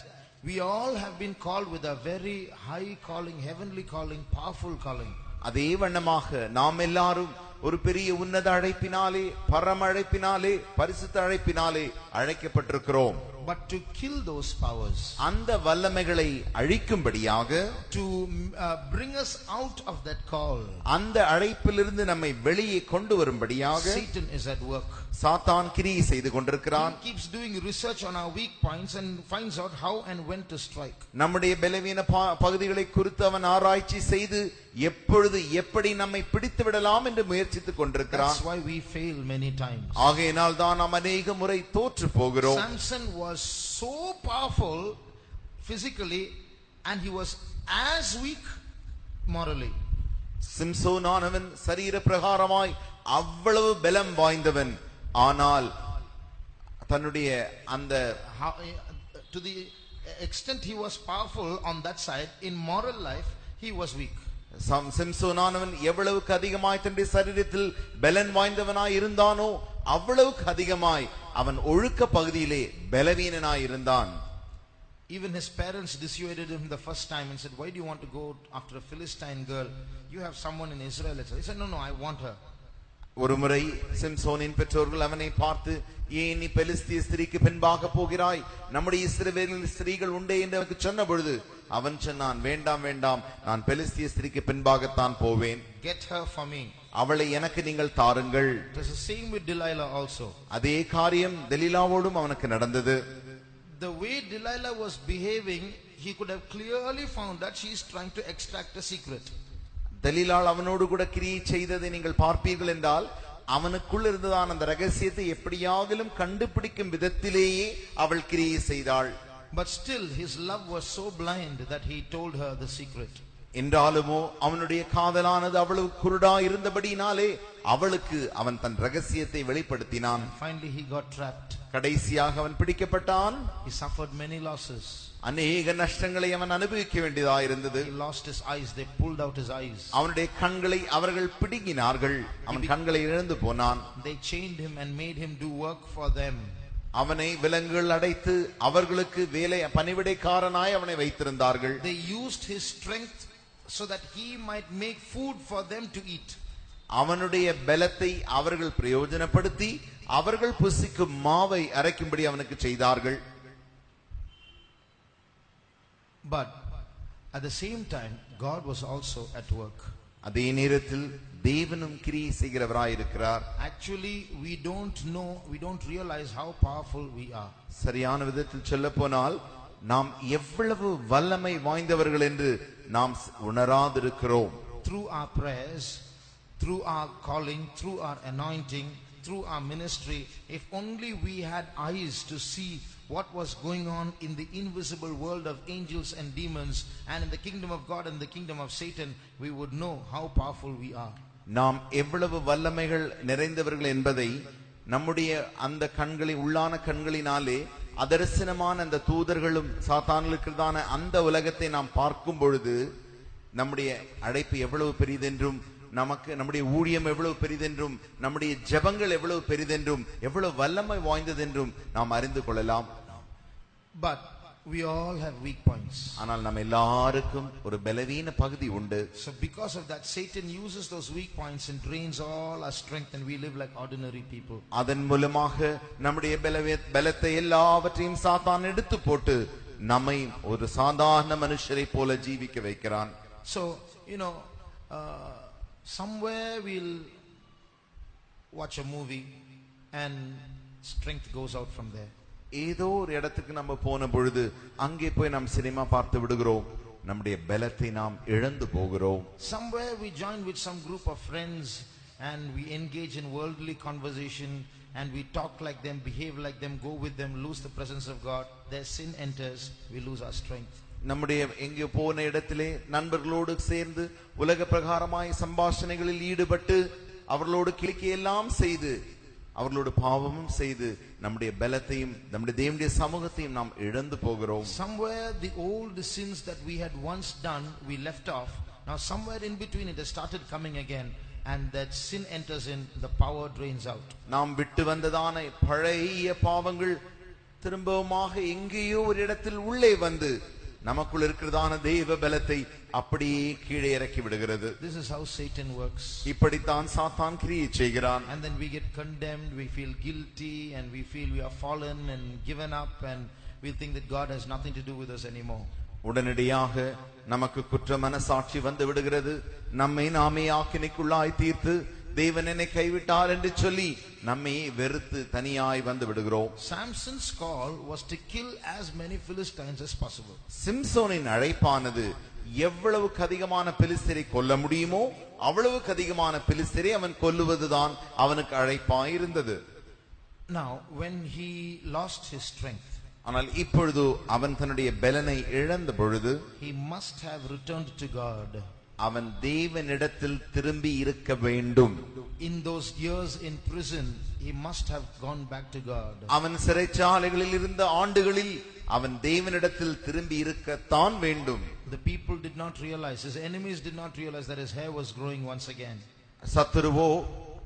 we all have been called with a very high calling, heavenly calling, powerful calling. அதே வண்ணமாக நாம் எல்லாரும் ஒரு பெரிய உன்னத அழைப்பினாலே, பரம அழைப்பினாலே, பரிசுத்த அழைப்பினாலே அழைக்கப்பட்டிருக்கிறோம். But to kill those powers, அந்த வல்லமைகளை அழிக்கும்படியாக, to bring us out of that call, அந்த அழைப்பிலிருந்து நம்மை வெளியே கொண்டு வரும்படியாக Satan is at work. சாத்தான் கிரியை செய்து கொண்டிருக்கிறான். He keeps doing research on our weak points and finds out how and when to strike. நம்முடைய பலவீன பகுதிகளை குறித்து அவன் ஆராய்ச்சி செய்து எப்பொழுது எப்படி நம்மை பிடித்து விடலாம் என்று முயற்சித்துக் கொண்டிருக்கிறான். That's why we fail many times. ஆகையினால் தான் நாம் அநேக முறை தோற்று போகிறோம். Samson was so powerful physically and he was as weak morally. சிம்சோனானவன் சரீர பிரகாரமாய் அவ்வளவு பலம் வாய்ந்தவன், ஆனால் தன்னுடைய அந்த to the extent he was powerful on that side, in moral life he was weak. சிம்சோனானவன் எவ்வளவுக்கு அதிகமாய் தன்னுடைய சரீரத்தில் பலன் வாய்ந்தவனாய் இருந்தானோ அவ்வளவுக்கு அதிகமாய் அவன் ஒழுக்க பகுதியிலே பலவீனனாய் இருந்தான். Even his parents dissuaded him the first time and said, why do you want to go after a Philistine girl? You have someone in Israel. He said, no, I want her. ஒரு முறை சிம்சோனின் பெற்றோர்கள் அவனை பார்த்து, ஏன் நீ பெலிஸ்திய ஸ்திரீக்கு பின்பாக போகிறாய்? நம்முடைய இஸ்ரவேலில் ஸ்திரீகள் உண்டே என்று அவனுக்கு சொன்ன பொழுது அவன் சொன்னான், வேண்டாம் வேண்டாம், நான் பெலிஸ்திய ஸ்திரீக்கு பின்பாகத்தான் போவேன். Get her for me. அவளை எனக்கு நீங்கள் தாருங்கள். It was the same with Delilah also. அதே காரியம் தெலீலாவோடும் அவனுக்கு நடந்தது. The way Delilah was behaving, he could have clearly found that she is trying to extract a secret. தெலீலாள் அவனோடு கூட கிரியை செய்ததை நீங்கள் பார்ப்பீர்கள் என்றால் அவனுக்குள் இருந்ததான அந்த ரகசியத்தை எப்படியாகிலும் கண்டுபிடிக்கும் விதத்திலேயே அவள் கிரியை செய்தாள். But still his love was so blind that he told her the secret. என்றாலுமோ அவனுடைய காதலானது அவ்வளவு குருடா இருந்தபடினாலே அவளுக்கு அவன் தன் ரகசியத்தை வெளிப்படுத்தினான். Finally he got trapped. கடைசியாக அவன் பிடிக்கப்பட்டான். He suffered many losses. அநேக நஷ்டங்களை அவன் அனுபவிக்க வேண்டியதாக இருந்தது. He lost his eyes. They pulled out his eyes. அவனுடைய கண்களை அவர்கள் பிடுங்கினார்கள். அவன் கண்களை இழந்து போனான். They chained him and made him do work for them. அவனை விலங்குகள் அடைத்து அவர்களுக்கு வேலை பணிவிடைக்காரனாய் அவனை வைத்திருந்தார்கள். They used his strength so that he might make food for them to eat. அவனுடைய பலத்தை அவர்கள் பிரயோஜனப்படுத்தி அவர்கள் புசிக்கும் மாவை அரைக்கும்படி அவனுக்கு செய்தார்கள். But at the same time, God was also at work. அதே நேரத்தில் தேவனும் கிரியை செய்கிறவராய் இருக்கிறார். Actually, we don't realize how powerful we are. சரியான விதத்தில் சொல்ல போனால் நாம் எவ்வளவு வல்லமை வாய்ந்தவர்கள் என்று நாம் உணராதிருக்கிறோம். Through our prayers, through our calling, through our anointing, through our ministry, if only we had eyes to see what was going on in the invisible world of angels and demons and in the kingdom of God and the kingdom of Satan, we would know how powerful we are. நாம் எவ்வளவு வல்லமைகள் நிறைந்தவர்கள் என்பதை நம்முடைய அந்த கண்களின் உள்ளான கண்களினாலே அதர்சனமான அந்த தூதர்களும் சாத்தானுக்குதான அந்த உலகத்தை நாம் பார்க்கும் பொழுது நம்முடைய அழைப்பு எவ்வளவு பெரிதென்றும், நமக்கு நம்முடைய ஊழியம் எவ்வளவு பெரிதென்றும், நம்முடைய ஜெபங்கள் எவ்வளவு பெரிதென்றும், எவ்வளவு வல்லமை வாய்ந்ததென்றும் நாம் அறிந்து கொள்ளலாம். But we all have weak points. ஆனால் நம்ம எல்லாருக்கும் ஒரு பலவீன பகுதி உண்டு. So because of that, Satan uses those weak points and drains all our strength, and we live like ordinary people. அதன் மூலமாக நம்முடைய பலத்தை எல்லாவற்றையும் சாத்தான் எடுத்து போட்டு நம்மை ஒரு சாதாரண மனுஷரை போல ஜீவிக்க வைக்கிறான். So somewhere we'll watch a movie and strength goes out from there. ஏதோ ஒரு இடத்துக்கு நம்ம போன பொழுது அங்கே போய் நாம் சினிமா பார்த்து விடுகிறோம், நம்முடைய பலத்தை நாம் இழந்து போகிறோம். Somewhere we join with some group of friends and we engage in worldly conversation and we talk like them, behave like them, go with them, lose the presence of God. Their sin enters, we lose our strength. நம்முடைய எங்கே போன இடத்திலே நண்பர்களோடு சேர்ந்து உலக பிரகாரமாய் சம்பாஷணைகளில் ஈடுபட்டு அவர்களோடு கிளிக்கையெல்லாம் செய்து அவர்களோடு பாவமும் செய்து நம்முடைய பலத்தையும் நம்முடைய தேவனுடைய சமூகத்தையும் நாம் இழந்து போகிறோம். Somewhere the old sins that we had once done, we left off. Now somewhere in between it has started coming again, and that sin enters in, the power drains out. நாம் விட்டு வந்ததான பழைய பாவங்கள் திரும்பவுமாக எங்கேயோ ஒரு இடத்தில் உள்ளே வந்து நமக்குள் இருக்கிறதான தெய்வ பலத்தை அப்படியே கீழே இறக்கி விடுகிறது. This is how Satan works. இப்படித்தான் சாத்தான் கிரியை செய்கிறான். And then we get condemned, we feel guilty, and we feel we are fallen and given up, and we think that God has nothing to do with us anymore. உடனடியாக நமக்கு குற்ற மனசாட்சி வந்து விடுகிறது. நம்மை நாமே ஆக்கினைக்குள்ளாய் தீர்த்து தேவன் என்னை கைவிட்டார் என்று சொல்லி நம்மை வெறுத்து தனியாய் வந்து விடுகிறோம். Samson's call was to kill as many Philistines as possible. சிம்சோனின் அழைப்பானது எவ்வளவுக்கு அதிகமான பெலிஸ்தரை கொல்ல முடியுமோ அவ்வளவுக்கு அதிகமான பெலிஸ்தரை அவன் கொல்லுவதுதான் அவனுக்கு அழைப்பாய் இருந்தது. Now when he lost his strength, ஆனால் இப்பொழுது அவன் தன்னுடைய பலனை இழந்த பொழுது he must have returned to God. அவன் தேவனிடத்தில் திரும்பி இருக்க வேண்டும். In those years in prison, he must have gone back to God. அவன் சிறைச்சாலைகளில் இருந்த ஆண்டுகளில் அவன் தேவனிடத்தில் திரும்பி இருக்கத்தான் வேண்டும். The people did not realize, his enemies did not realize that his hair was growing once again. சத்துருவோ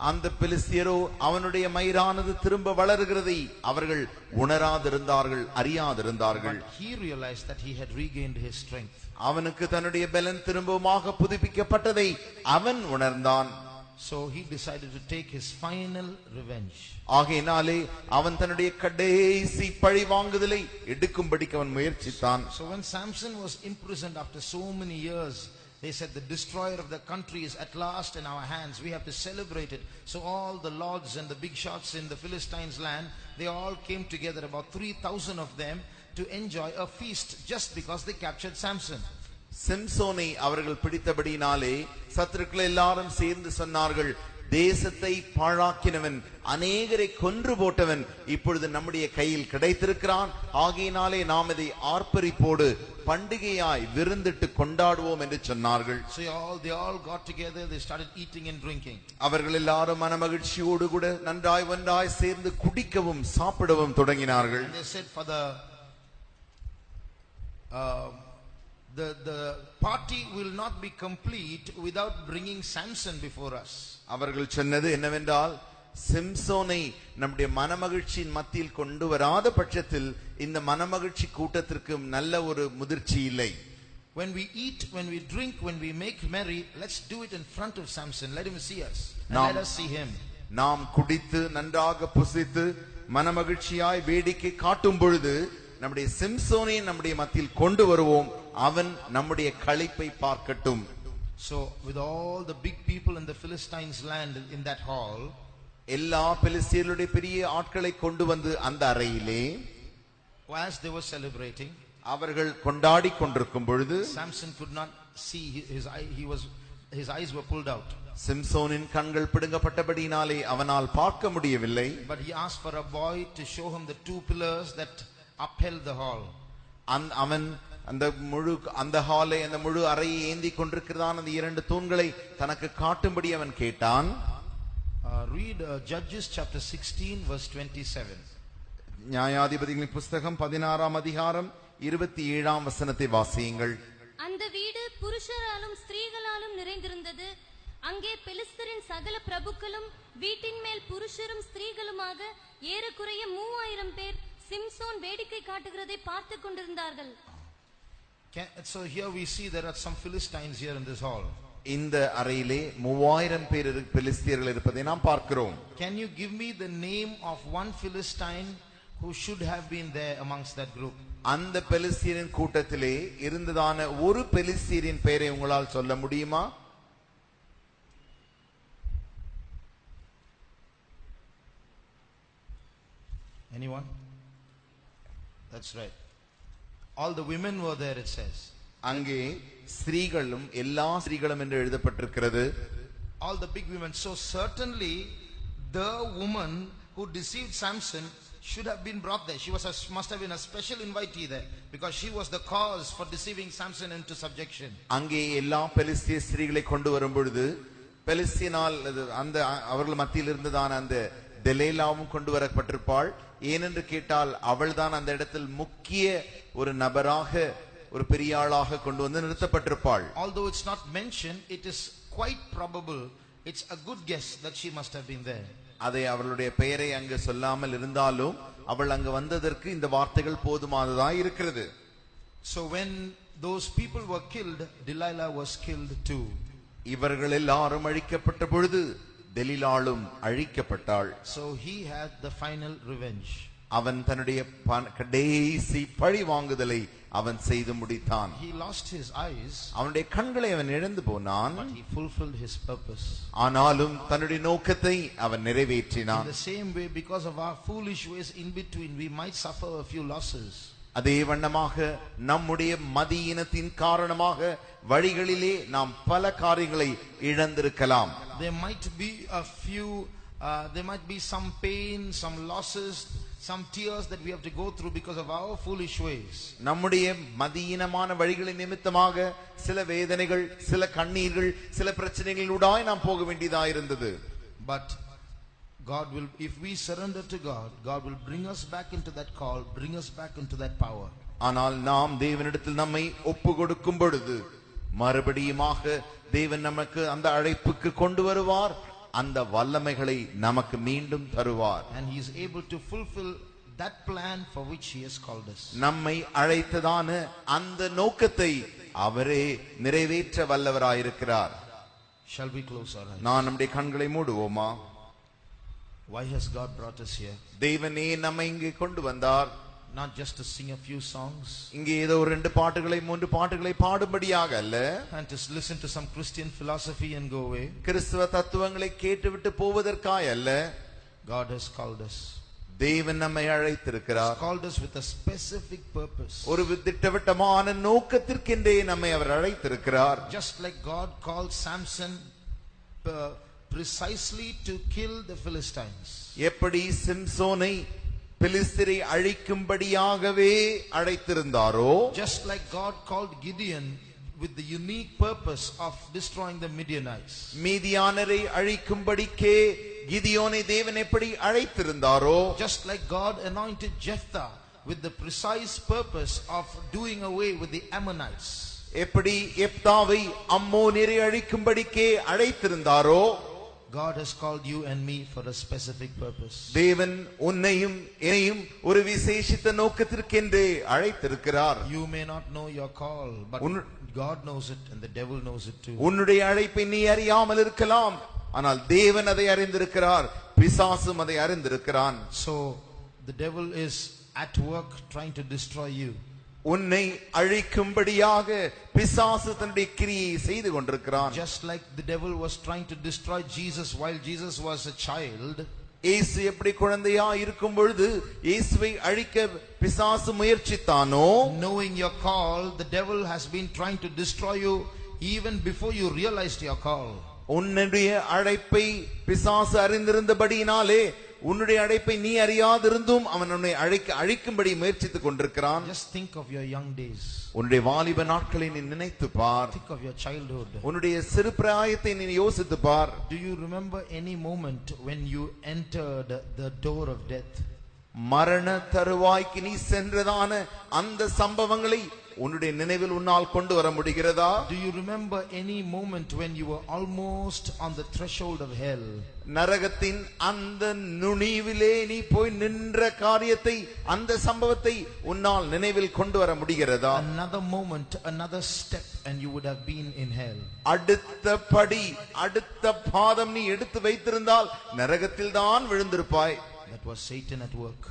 அந்த பெலிஸ்தியரோ அவனுடைய மயிரானது திரும்ப வளர்கிறதை அவர்கள் உணராதிருந்தார்கள், அறியாதிருந்தார்கள். But he realized that he had regained his strength. அவனுக்கு தன்னுடைய பலன் திரும்பமாக புதுப்பிக்கப்பட்டதை அவன் உணர்ந்தான். So he decided to take his final revenge. ஆகையினாலே அவன் தன்னுடைய கடைசி பழி வாங்குதலை எடுக்கும்படிக்கு அவன் முயற்சித்தான். So when Samson was imprisoned after so many years, they said the destroyer of the country is at last in our hands. We have to celebrate it. So all the lords and the big shots in the Philistines' land, they all came together, about 3,000 of them, to enjoy a feast just because they captured Samson. சிம்சோனை அவர்கள் பிடித்தபடினாலே சத்துருக்கள் எல்லாரும் சேர்ந்து சொன்னார்கள், தேசத்தை பாழாக்கினவன், அநேகரை கொன்று போட்டவன் இப்பொழுது நம்முடைய கையில் கிடைத்திருக்கிறான். ஆகையினாலே நாம் இதை ஆர்ப்பரிப்போடு பண்டிகையாய் விருந்திட்டு கொண்டாடுவோம் என்று சொன்னார்கள். So they all got together, they started eating and drinking. அவர்கள் எல்லாரும் மனமகிழ்ச்சியோடு கூட நன்றாய் ஒன்றாய் சேர்ந்து குடிக்கவும் சாப்பிடவும் தொடங்கினார்கள். And they said, for the party will not be complete without bringing Samson before us. அவர்கள் சொன்னது என்னவென்றால், சிம்சோனை நம்முடைய மனமகிழ்ச்சியின் மத்தியில் கொண்டு வராத பட்சத்தில் இந்த மனமகிழ்ச்சி கூட்டத்திற்கு நல்ல ஒரு முதிர்ச்சி இல்லை. When we eat, when we drink, when we make merry, let's do it in front of Samson. Let him see us and let us see him. நாம் குடித்து நன்றாக புசித்து மனமகிழ்ச்சியாய் வேடிக்கை காட்டும் பொழுது நம்முடைய சிம்சோனை நம்முடைய மத்தியில் கொண்டு வருவோம், அவன் நம்முடைய களிப்பை பார்க்கட்டும். So with all the big people in the Philistines' land in that hall, எல்லா பெலிஸ்தியருடைய பெரிய ஆட்களை கொண்டு வந்து அந்த அறையிலே, as they were celebrating, அவர்கள் கொண்டாடி கொண்டிருக்கும் பொழுது Samson could not see his eyes were pulled out. சிம்சோனின் கண்கள் பிடுங்கப்பட்டபடியினாலே அவனால் பார்க்க முடியவில்லை. But he asked for a boy to show him the two pillars that upheld the hall. அவன் அந்த ஹாலை அந்த முழு அறையை ஏந்தி கொண்டிருக்கிறதான அந்த இரண்டு தூண்களை தனக்கு காட்டும்படி அவன் கேட்டான். Read Judges chapter 16 verse 27. நியாயாதிபதிகளின் புஸ்தகம் 16ஆம் அதிகாரம் 27ஆம் வசனத்தை வாசியுங்கள். அந்த வீடு புருஷராலும் ஸ்திரீகளாலும் நிறைந்திருந்தது. அங்கே பெலிஸ்தரின் சகல பிரபுக்களும் வீட்டின் மேல் புருஷரும் ஸ்திரீகளுமாக ஏறக்குறைய 3000 பேர் சிம்சோன் வேடிக்கை காட்டுகிறதை பார்த்து கொண்டிருந்தார்கள். So here we see there are some Philistines here in this hall. இந்த அறையிலே 3000 பேர் பெலிஸ்தியர்கள் இருப்பதை நாம் பார்க்கிறோம். Can you give me the name of one Philistine who should have been there amongst that group? அந்த பெலிஸ்தியரின் கூட்டத்திலே இருந்ததான ஒரு பெலிஸ்தியரின் பெயரை உங்களால் சொல்ல முடியுமா? Anyone? That's right. All the women were there, it says. அங்கே ஸ்திரீகளும் எல்லா ஸ்திரீகளும் என்று எழுதப்பட்டிருக்கிறது. All the big women. So certainly the woman who deceived Samson should have been brought there. She must have been a special invitee there because she was the cause for deceiving Samson into subjection. அங்கே எல்லா பெலிஸ்திய ஸ்திரீகளை கொண்டு வரும் பொழுது பெலிஸ்தியனால் அந்த அவர்கள் மத்தியில் இருந்ததான அந்த தெலேலாவும் கொண்டு வரப்பட்டிருப்பாள். ஏனென்று கேட்டால் அவள்தான் அந்த இடத்தில் முக்கிய ஒரு நபராக ஒரு பெரிய ஆளாக கொண்டு வந்து நிறுத்தப்பட்டிருப்பாள். Although it's not mentioned, it is quite probable, it's a good guess that she must have been there. அதை அவளுடைய பெயரை அங்கு சொல்லாமல் இருந்தாலும் அவள் அங்கு வந்ததற்கு இந்த வார்த்தைகள் போதுமானதாய் இருக்கிறது. So when those people were killed, Delilah was killed too. இவர்கள் எல்லாரும் அழிக்கப்பட்ட பொழுது தெலீலாளும் அழிக்கப்பட்டாள். So he had the final revenge. அவன் தன்னுடைய கடைசி பழி வாங்குதலை அவன் செய்து முடித்தான். He lost his eyes, அவனுடைய கண்களை அவன் இழந்து போனான். but he fulfilled his purpose. ஆனாலும் தன்னுடைய நோக்கத்தை அவன் நிறைவேற்றினான். In the same way, because of our foolish ways in between, we might suffer a few losses. அதே வண்ணமாக நம்முடைய மதியினத்தின் காரணமாக வழிகளிலே நாம் பல காரியங்களை இழந்திருக்கலாம். There might be a few, there might be some pain, some losses, some tears that we have to go through because of our foolish ways. நம்முடைய மதியினமான வழிகளின் நிமித்தமாக சில வேதனைகள், சில கண்ணீர்கள், சில பிரச்சனைகளூடாய் நாம் போக வேண்டியதாக இருந்தது. But God will, if we surrender to God, God will bring us back into that call, bring us back into that power. ஆனால் நாம் தேவனிடத்தில் நம்மை ஒப்பு கொடுக்கும் பொழுது மறுபடியுமாக தேவன் நமக்கு அந்த அழைப்புக்கு கொண்டு வருவார், அந்த வல்லமைகளை நமக்கு மீண்டும் தருவார். And he is able to fulfill that plan for which he has called us. நம்மை அழைத்ததான அந்த நோக்கத்தை அவரே நிறைவேற்ற வல்லவராயிருக்கிறார். Shall we close our eyes? நான் நம்முடைய கண்களை மூடுவோமா? Why has God brought us here? தேவனே நம்மை இங்கே கொண்டு வந்தார். Not just to sing a few songs, இங்கே ஏதோ 2 பாட்டுகளை 3 பாட்டுகளை பாடும்படியாக அல்ல, and to listen to some Christian philosophy and go away. கிறிஸ்தவ தத்துவங்களை கேட்டுவிட்டு போவதற்காய் அல்ல. God has called us. தேவன் நம்மை அழைத்திருக்கிறார். Called us with a specific purpose. ஒரு திட்டவட்டமான நோக்கத்திற்கென்றே நம்மை அவர் அழைத்திருக்கிறார். Just like God called Samson precisely to kill the Philistines. எப்படி சிம்சோனை பெலிஸ்தரை அழிக்கும்படியாகவே அழைத்திருந்தாரோ, just like God called Gideon with the unique purpose of destroying the Midianites. மீதியானரை அழிக்கும்படிக்கே கிதியோனை தேவன் எப்படி அழைத்திருந்தாரோ, just like God anointed Jephthah with the precise purpose of doing away with the Ammonites. எப்படி எப்தாவை அம்மோனியரை அழிக்கும்படிக்கே அழைத்திருந்தாரோ, God has called you and me for a specific purpose. தேவன் உன்னையும் என்னையும் ஒரு விசேஷித்த நோக்கத்திற்கென்றே அழைத்திருக்கிறார். You may not know your call, but God knows it and the devil knows it too. உன்னுடைய அழைப்பை நீ அறியாமல் இருக்கலாம், ஆனால் தேவன் அதை அறிந்திருக்கிறார், பிசாசும் அதை அறிந்திருக்கிறான். So the devil is at work trying to destroy you. உன்னை அழிக்கும்படியாக பிசாசு தன்னுடைய கிரியை செய்து கொண்டிருக்கிறான். Just like the devil was trying to destroy Jesus while Jesus was a child, இயேசு எப்படி குழந்தையா இருக்கும் பொழுது இயேசுவை அழிக்க பிசாசு முயற்சித்தானோ, knowing your call, the devil has been trying to destroy you even before you realized your call. உன்னுடைய அழைப்பை பிசாசு அறிந்திருந்தபடியினாலே உன்னுடைய அழைப்பை நீ அறியாதிருந்தும் அவன் உன்னை அழிக்கும்படி முயற்சித்துக் கொண்டிருக்கிறான். Just think of your young days. உன்னுடைய வாலிப நாட்களை நீ நினைத்து பார். Think of your childhood. உன்னுடைய சிறு பிராயத்தை நீ யோசித்து பார். Do you remember any moment when you entered the door of death? மரண தருவாய்க்கு நீ சென்றதான அந்த சம்பவங்களை உன்னுடைய நினைவில் உன்னால் கொண்டு வர முடிகிறதா? Do you remember any moment when you were almost on the threshold of hell? நரகத்தின் அந்த நுனிவிலே நீ போய் நின்ற காரியத்தை, அந்த சம்பவத்தை உன்னால் நினைவில் கொண்டு வர முடிகிறதா? Another moment, another step and you would have been in hell. அடுத்த படி, அடுத்த பாதம் நீ எடுத்து வைத்திருந்தால் நரகத்தில் தான் விழுந்திருப்பாய். That was Satan at work.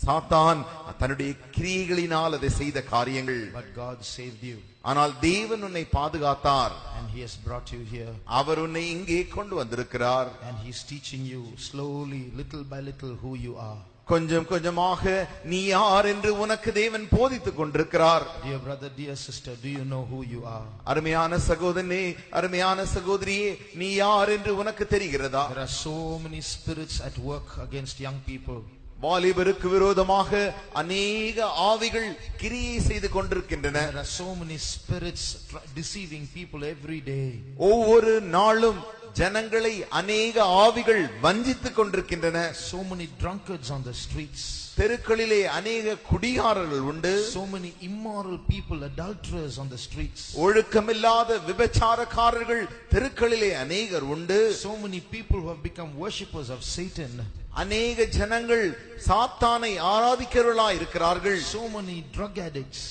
சாத்தான் தன்னுடைய கிரியைகளினால் அதை செய்த காரியங்கள். But God saved you. ஆனால் தேவன் உன்னை பாதுகாத்தார். And he has brought you here. அவர் உன்னை இங்கே கொண்டு வந்திருக்கிறார். And he is teaching you slowly, little by little, who you are. கொஞ்சம் கொஞ்சமாக நீ யார் என்று உனக்கு தேவன் போதித்துக் கொண்டிருக்கிறார். Dear brother, dear sister, do you know who you are? அருமையான சகோதரனே, அருமையான சகோதரியே, நீ யார் என்று உனக்கு தெரிகிறதா? There are so many spirits at work against young people. வாலிபருக்கு விரோதமாக அநேக ஆவிகள் கிரியை செய்து கொண்டிருக்கின்றன. There are so many spirits deceiving people every day. ஒவ்வொரு நாளும் ஜனங்களை அநேக ஆவிகள் வஞ்சித்துக் கொண்டிருக்கின்றன. So many drunkards on the streets. தெருக்களிலே அநேக குடிகாரர்கள் உண்டு. So many immoral people, adulterers on the streets. ஒழுக்கமில்லாத விபச்சாரக்காரர்கள் தெருக்களிலே அநேகர் உண்டு. So many people who have become worshippers of Satan. அநேக ஜனங்கள் சாத்தானை ஆராதிக்கிறவர்களாய் இருக்கிறார்கள். So many drug addicts.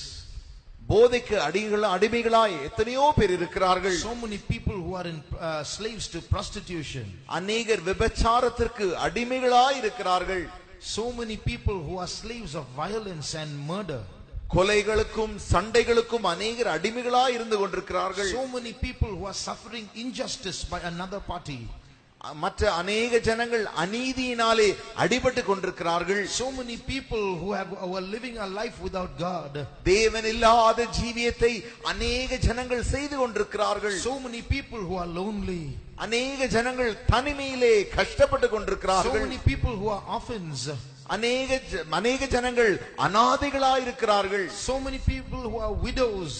போதைக்கு அடிமைகளாய் எத்தனையோ பேர் இருக்கிறார்கள். So many people who are in slaves to prostitution. அநேகர் விபச்சாரத்திற்கு அடிமைகளாய் இருக்கிறார்கள். So many people who are slaves of violence and murder. கொலைகளுக்கும் சண்டைகளுக்கும் அநேகர் அடிமைகளாய் இருந்து கொண்டிருக்கிறார்கள். So many people who are suffering injustice by another party. மற்ற அநேக ஜனங்கள் அநீதியினாலே அடிபட்டு கொண்டிருக்கிறார்கள். So many people who are living a life without God. தேவன் இல்லாத ஜீவியத்தை அநேக ஜனங்கள் செய்து கொண்டிருக்கிறார்கள். So many people who are lonely. அநேக ஜனங்கள் தனிமையிலே கஷ்டப்பட்டு கொண்டிருக்கிறார்கள். So many people who are orphans. அநேக ஜனங்கள் அநாதைகளாய் இருக்கிறார்கள். So many people who are widows.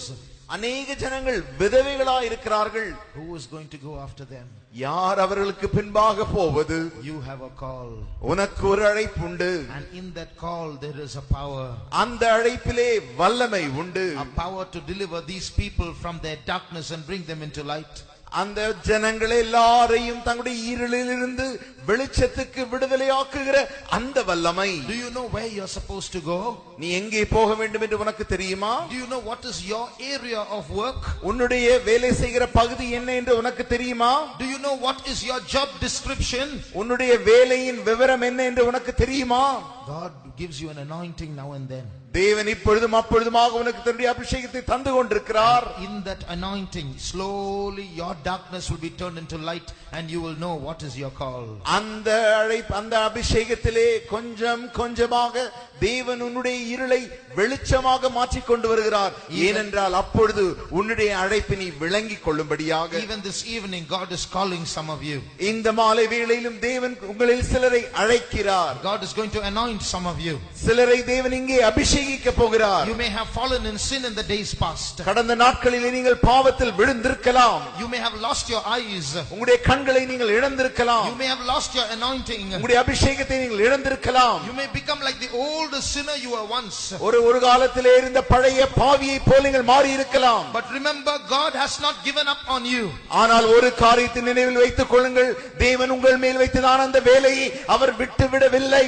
அநேக ஜனங்கள் விதவைகளாய் இருக்கிறார்கள். Who is going to go after them? யார் அவர்களுக்கு பின்பாக போவது? You have a call. உனக்கு ஒரு அழைப்பு உண்டு. And in that call there is a power. அந்த அழைப்பிலே வல்லமை உண்டு. A power to deliver these people from their darkness and bring them into light. அந்த ஜனங்கள் எல்லாரையும் தங்களுடைய இருளில் இருந்து வெளிச்சத்துக்கு விடுதலையாக்குகிற அந்த வல்லமை. Do you know where you are supposed to go? நீ எங்கே போக வேண்டும் என்று உனக்கு தெரியுமா? Do you know what is your area of work? உன்னுடைய வேலை செய்கிற பகுதி என்ன என்று உனக்கு தெரியுமா? Do you know what is your job description? உன்னுடைய வேலையின் விவரம் என்ன என்று உனக்கு தெரியுமா? God gives you an anointing now and then. தேவன் இப்பொழுதும் அப்பொழுதுமாக உனக்கு தன்னுடைய அபிஷேகத்தை தந்து கொண்டிருக்கிறார். In that anointing, slowly your darkness will be turned into light and you will know what is your call. அந்த அபிஷேகத்திலே கொஞ்சம் கொஞ்சமாக தேவன் உன்னுடைய இருளை வெளிச்சமாக மாற்றிக் கொண்டு வருகிறார். ஏனென்றால் அப்பொழுது உன்னுடைய அழைப்பை நீ விளங்கிக் கொள்ளும்படியாக. Even this evening God is calling some of you. இந்த மாலை வேளையிலும் தேவன் உங்களில் சிலரை அழைக்கிறார். God is going to anoint some of you. சிலரை தேவன் இங்கே அபிஷேகிக்க போகிறார். You may have fallen in sin in the days past. கடந்த நாட்களிலே நீங்கள் பாவத்தில் விழுந்திருக்கலாம். You may have lost your eyes. உங்களுடைய கண்களை நீங்கள் இழந்திருக்கலாம். You may have lost your anointing. உங்களுடைய அபிஷேகத்தை நீங்கள் இழந்திருக்கலாம். You may become like the old sinner you were once. ஒரு காலத்திலே இருந்த பழைய பாவியை போல நீங்கள் மாறி இருக்கலாம். But remember, God has not given up on you. ஆனால் ஒரு காரியத்தை நினைவில் வைத்துக் கொள்ளுங்கள், தேவன் உங்கள் மேல் வைத்ததான அந்த வேலையை அவர் விட்டு விடவில்லை.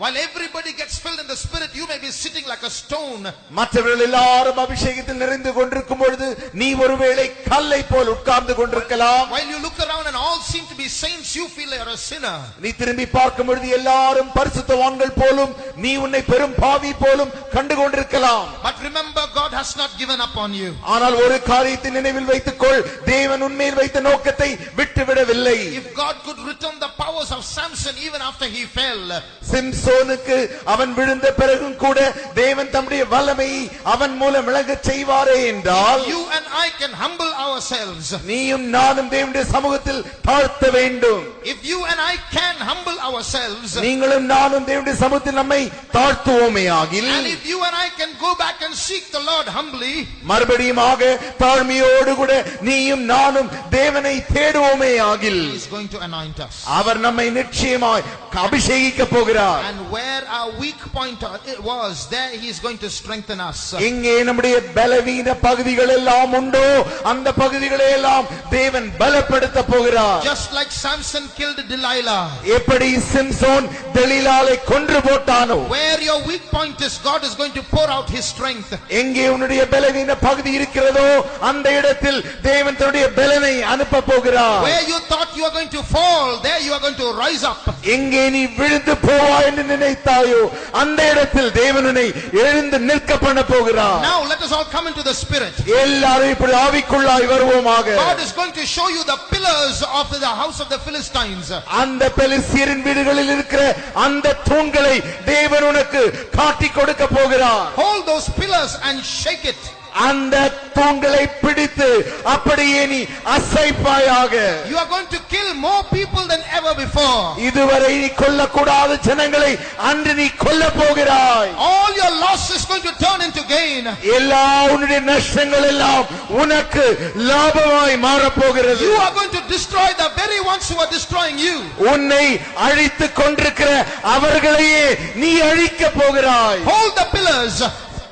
While everybody gets filled in the spirit, you may be sitting like a stone. மற்றவர்கள் எல்லாரும் அபிஷேகத்தில் நிறைந்து கொண்டிருக்கும் பொழுது நீ ஒருவேளை கல்லை போல் உட்கார்ந்து கொண்டிருக்கலாம். While you look around and all seem to be saints, you feel you're a sinner. நீ திரும்பி பார்க்கும் பொழுது எல்லாரும் பரிசுத்தவான்கள் போலும் நீ உன்னை பெரும் பாவி போலும் கண்டு கொண்டிருக்கலாம். But remember, God has not given up on you. ஆனால் ஒரு காரியத்தை நினைவில் வைத்துக்கொள், தேவன் உன்மேல் வைத்த நோக்கத்தை விட்டுவிடவில்லை. If God could return the powers of Samson even after he fell, சிம்சோனுக்கு அவன் விழுந்த பிறகும் கூட தேவன் தம்முடைய வல்லமையை அவன் மூலம் விளங்கச் செய்வாரே என்றால், you and I can humble ourselves. நீயும் நானும் தேவனுடைய சமூகத்தில் தாழ்த்த வேண்டும். If you and I can humble ourselves, நீங்களும் நானும் தேவனுடைய சமூகத்தில் நம்மை தாழ்த்துவோமே ஆகில், and if you and I can go back and seek the Lord humbly, மறுபடியுமாக தாழ்மையோடு கூட நீயும் நானும் தேவனை தேடுவோமே ஆகில், he is going to anoint us. அவர் நம்மை நிச்சயமாய் அபிஷேகிக்க போகிறார். And where our weak point was, there he is going to strengthen us. எங்கே நம்முடைய பலவீன பகுதிகள் எல்லாம் உண்டோ அந்த பகுதிகளை எல்லாம் தேவன் பலப்படுத்த போகிறார். Just like Samson killed Delilah, எப்படி சிம்சோன் தெலீலாளை கொன்று போட்டானோ, where your weak point is, God is going to pour out his strength. எங்கே உன்னுடைய பலவீன பகுதி இருக்கிறதோ அந்த இடத்தில் தேவன் தன்னுடைய பலனை அனுப்ப போகிறார். Where you thought you are going to fall, there you are going to rise up. எங்கே நீ விழுந்து போவாய் என்று நினைத்தாயோ அந்த இடத்தில் தேவன் உன்னை எழுந்து நிற்க பண்ண போகிறார். Now let us all come into the spirit. எல்லாரும் இப்படி ஆவிக்குள்ளாய் வருவோமாக. God is going to show you the pillars of the house of the Philistines. அந்த பெலிஸ்தியரின் வீடுகளில் இருக்கிற அந்த தூண்களை தேவன் உனக்கு காட்டிக் கொடுக்க போகிறார். Hold those pillars and shake it. அந்த தூண்களை பிடித்து அப்படியே நீ அசைப்பாயாக. You are going to kill more people than ever before. இதுவரை நீ கொல்லக்கூடாத ஜனங்களை அன்று நீ கொல்ல போகிறாய். All your loss is going to turn into gain. எல்லா உன்னுடைய நஷ்டங்கள் எல்லாம் உனக்கு லாபமாய் மாறப் போகிறது. You are going to destroy the very ones who are destroying you. உன்னை அழித்துக் கொண்டிருக்கிற அவர்களையே நீ அழிக்க போகிறாய். Hold the pillars.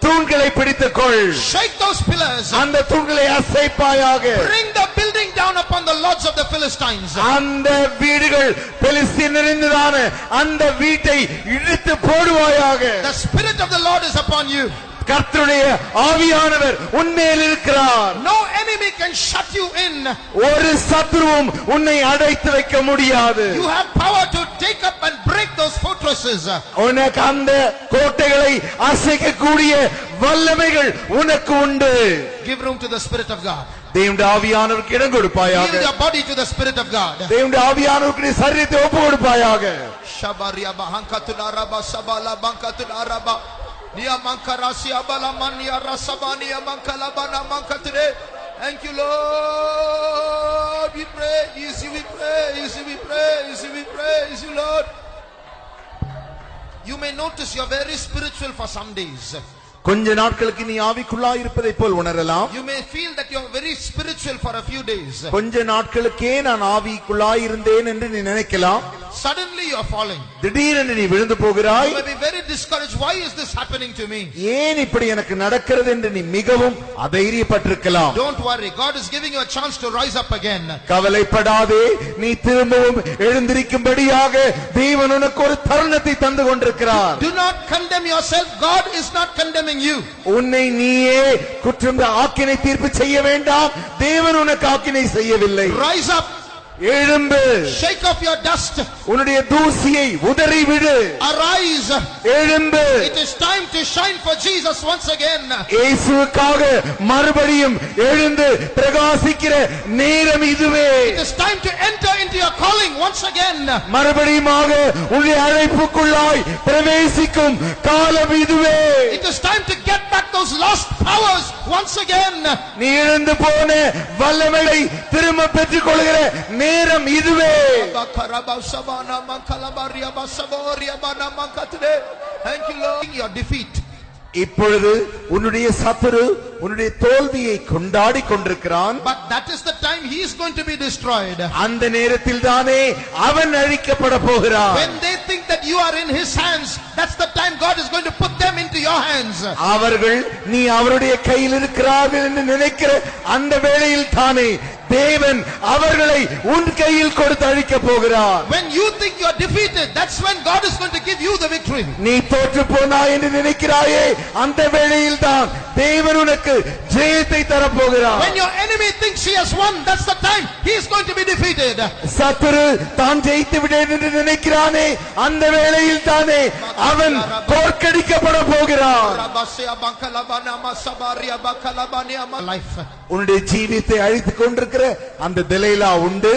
தூண்களை பிடித்துக்கொள். Shake those pillars. அந்த தூண்களை அசைப்பாயாக. Bring the building down upon the lords of the Philistines. அந்த வீடுகள் பெலிஸ்தீனரின்தான அந்த வீட்டை இழுத்து போடுவாயாக. The spirit of the Lord is upon you. கர்த்தருடைய ஆவியானவர் உன்மேல் இருக்கிறார். No enemy can shut you in. ஒரு சத்துருவும் உன்னை அடைத்து வைக்க முடியாது. You have power to take up and break those fortresses. உனக்கு அந்த கோட்டைகளை அசைக்கக்கூடிய வல்லமைகள் உனக்கு உண்டு. Give room to the spirit of God. தேவனுடைய ஆவியானவருக்கு இடம் கொடுப்பாயாக. Give your body to the spirit of God. தேவனுடைய ஆவியானவருக்கு நீ சரீரத்தை ஒப்பு கொடுப்பாயாக. Shabaria bahankatuna raba sabala bankatuna raba niya mankarasi abala mania rasabani mankala bana mankatre. Thank you, Lord. We praise you, we praise you, we praise you, we praise you, Lord. You may notice you are very spiritual for some days. கொஞ்ச நாட்களுக்கு நீ ஆவிக்குள்ளாய் இருப்பதை போல் உணரலாம். You may feel that you are very spiritual for a few days. கொஞ்ச நாட்களுக்கே நான் ஆவிக்குள்ளாய் இருந்தேன் என்று நீ நினைக்கலாம். Suddenly you are falling. திடீரென்று நீ விழுந்து போகிறாய். You may be very discouraged. Why is this happening to me? ஏன் இப்படி எனக்கு நடக்கிறது என்று நீ மிகவும் அதைரியப்பட்டிருக்கலாம். Don't worry. God is giving you a chance to rise up again. கவலைப்படாதே, நீ திரும்பவும் எழுந்திருக்கும்படியாக தேவன் உனக்கு ஒரு தருணத்தை தந்து கொண்டிருக்கிறார். Do not condemn yourself. God is not condemning you. உன்னை நீயே குற்றம் ஆக்கினை தீர்ப்பு செய்ய வேண்டாம். தேவன் உனக்கு ஆக்கினை செய்யவில்லை. Rise up. எழும்பு. Shake off your dust. உன்னுடைய தூசியை உதறி விடு. Arise. எழும்பு. It is time to shine for Jesus once again. இயேசுவுக்காக மறுபடியும் எழுந்து பிரகாசிக்கிற நேரம் இதுவே. It is time to enter into your calling once again. மறுபடியுமாக உன்னுடைய அழைப்புக்குள்ளாய் பிரவேசிக்கும் காலம் இதுவே. It is time to get back those lost powers once again. நீ இழந்து போன வல்லமையை திரும்ப பெற்றுக் கொள்கிற நேரம் இதுவே. Thank you, Lord. Your defeat. இப்பொழுது உன்னுடைய சத்துரு உன்னுடைய தோல்வியை கொண்டாடி கொண்டிருக்கிறான். But that is the time he is going to be destroyed. அந்த நேரத்தில் தானே அவன் அழிக்கப்பட போகிறான். When they think that you are in his hands, that's the time God is going to put them into your hands. அவர்கள் நீ அவருடைய கையில் இருக்கிறார்கள் என்று நினைக்கிற அந்த வேளையில் தானே தேவன் அவர்களை உன் கையில் கொடுத்து அழிக்க போகிறார். When you think you are defeated, that's when God is going to give you the victory. நீ தோற்று போனாய் என்று நினைக்கிறாயே அந்த வேளையில் தான் தேவன் உனக்கு ஜெயத்தை தரப்போகிறார். When your enemy thinks he has won, that's the time he is going to be defeated. சத்துரு தான் ஜெயித்து விட்டேன் என்று நினைக்கிறானே, அந்த வேளையில் தானே அவன் தோற்கடிக்கப்பட போகிறான். Life. உன்னுடைய ஜீவியத்தை அழித்துக் கொண்டிருக்கிற அந்த தெலீலா உண்டு.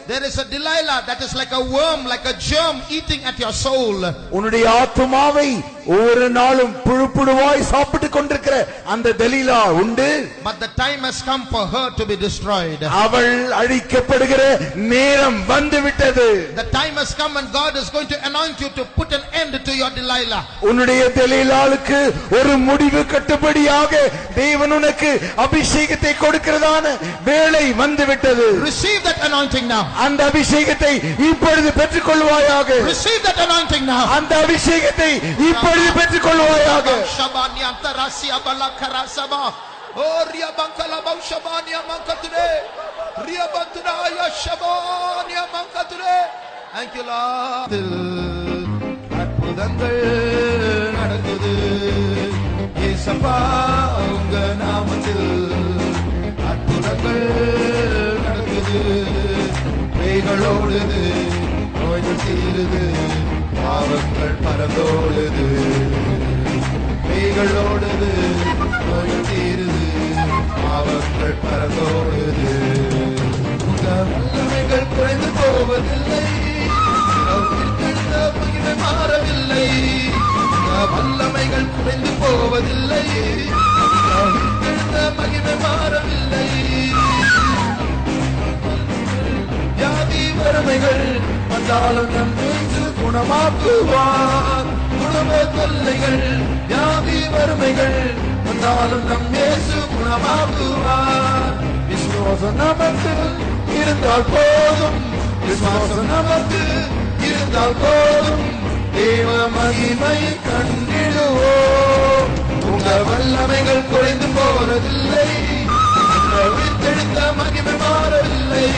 There is a Delilah that is like a worm, like a germ eating at your soul. உன்னுடைய ஆத்துமாவை ஒவ்வொரு நாளும் புழுப்புழுவாய் சாப்பிட்டுக் கொண்டிருக்கிற அந்த தெலீலா உண்டு. But the time has come for her to be destroyed. அவள் அழிக்கப்படுகிற நேரம் வந்துவிட்டது. The time has come and God is going to anoint you to put an end to your Delilah. உன்னுடைய தெலீலாளுக்கு ஒரு முடிவு கட்டுப்படியாக தேவன் உனக்கு அபிஷேகத்தை கொடுக்கிறதான வேளை வந்துவிட்டது. Receive that anointing now. அந்த அபிஷேகத்தை இப்பொழுது பெற்றுக் கொள்வாயாக. Receive that anointing now. அந்த அபிஷேகத்தை இப்பொழுது பெற்றுக் கொள்வாயாக. Shabania tarasia balakarasaba. Oh ria bankala bau shabania mankatune. Ria bantuna ya shabania mankatune. Thank you Lord. அற்புதங்கள் நடக்குது இயேசப்பா உங்க நாமத்தில். அற்புதங்கள் நடக்குது, பேய்களோடுது, நோய்கள் தீருது, பாவங்கள் பறந்தோடுது. பேய்களோடுது, நோய்கள் தீருது, பாவங்கள் பறந்தோடுது. உங்க வல்லமைகள் குறைந்து போவதில்லை, உயிர்த்தெழுந்த மகிமை மாறவில்லை. உங்க வல்லமைகள் குறைந்து போவதில்லை, உயிர்த்தெழுந்த மகிமை மாறவில்லை. வியாதி வறுமைகள் வந்தாலும் நம் இயேசு குணமாக்குவார். குடும்ப தொல்லைகள் வியாதி வறுமைகள் வந்தாலும் நம் இயேசு குணமாக்குவார். விசுவாசம் நமக்கு இருந்தால் போதும், விசுவாசம் நமக்கு இருந்தால் போதும், தேவ மகிமை கண்டிடுவோம். உங்க வல்லமைகள் குறைந்து போவதில்லை, உயிர்த்தெழுந்த மகிமை மாறவில்லை.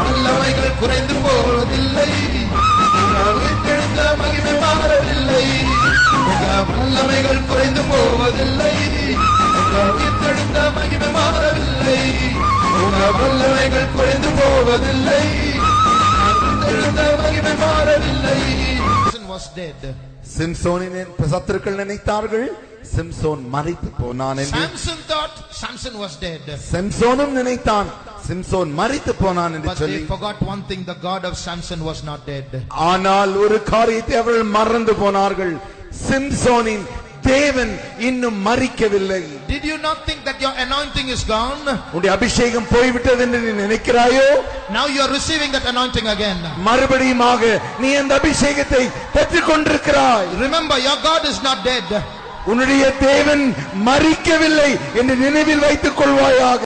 வல்லமைகள் குறைந்து போவதில்லை, உயிர்த்தெழுந்த மகிமை மாறவில்லை. வல்லமைகள் குறைந்து போவதில்லை, உயிர்த்தெழுந்த மகிமை மாறவில்லை. வல்லமைகள் குறைந்து போவதில்லை, உயிர்த்தெழுந்த மகிமை மாறவில்லை. Was dead. சிம்சோனின் சத்துருக்கள் நினைத்தார்கள் சிம்சோன் மரித்து போனான் என்று. Samson thought Samson was dead. சிம்சோனும் நினைத்தான் சிம்சோன் மரித்து போனான் என்று But சொல்லி. they forgot one thing, the God of Samson was not dead. ஆனால் ஒரு காரியத்தை அவர்கள் மறந்து போனார்கள், சிம்சோனின் தேவன் இன்னும் மரிக்கவில்லை. Did you not think that your anointing is gone? உன்னுடைய அபிஷேகம் போய்விட்டது என்று நீ நினைக்கிறாயோ? Now you are receiving that anointing again. மறுபடியுமாக நீ அந்த அபிஷேகத்தை பெற்றுக் கொண்டிருக்கிறாய். Remember, your God is not dead. உன்னுடைய தேவன் மரிக்கவில்லை என்று நினைவில் வைத்துக் கொள்வாயாக.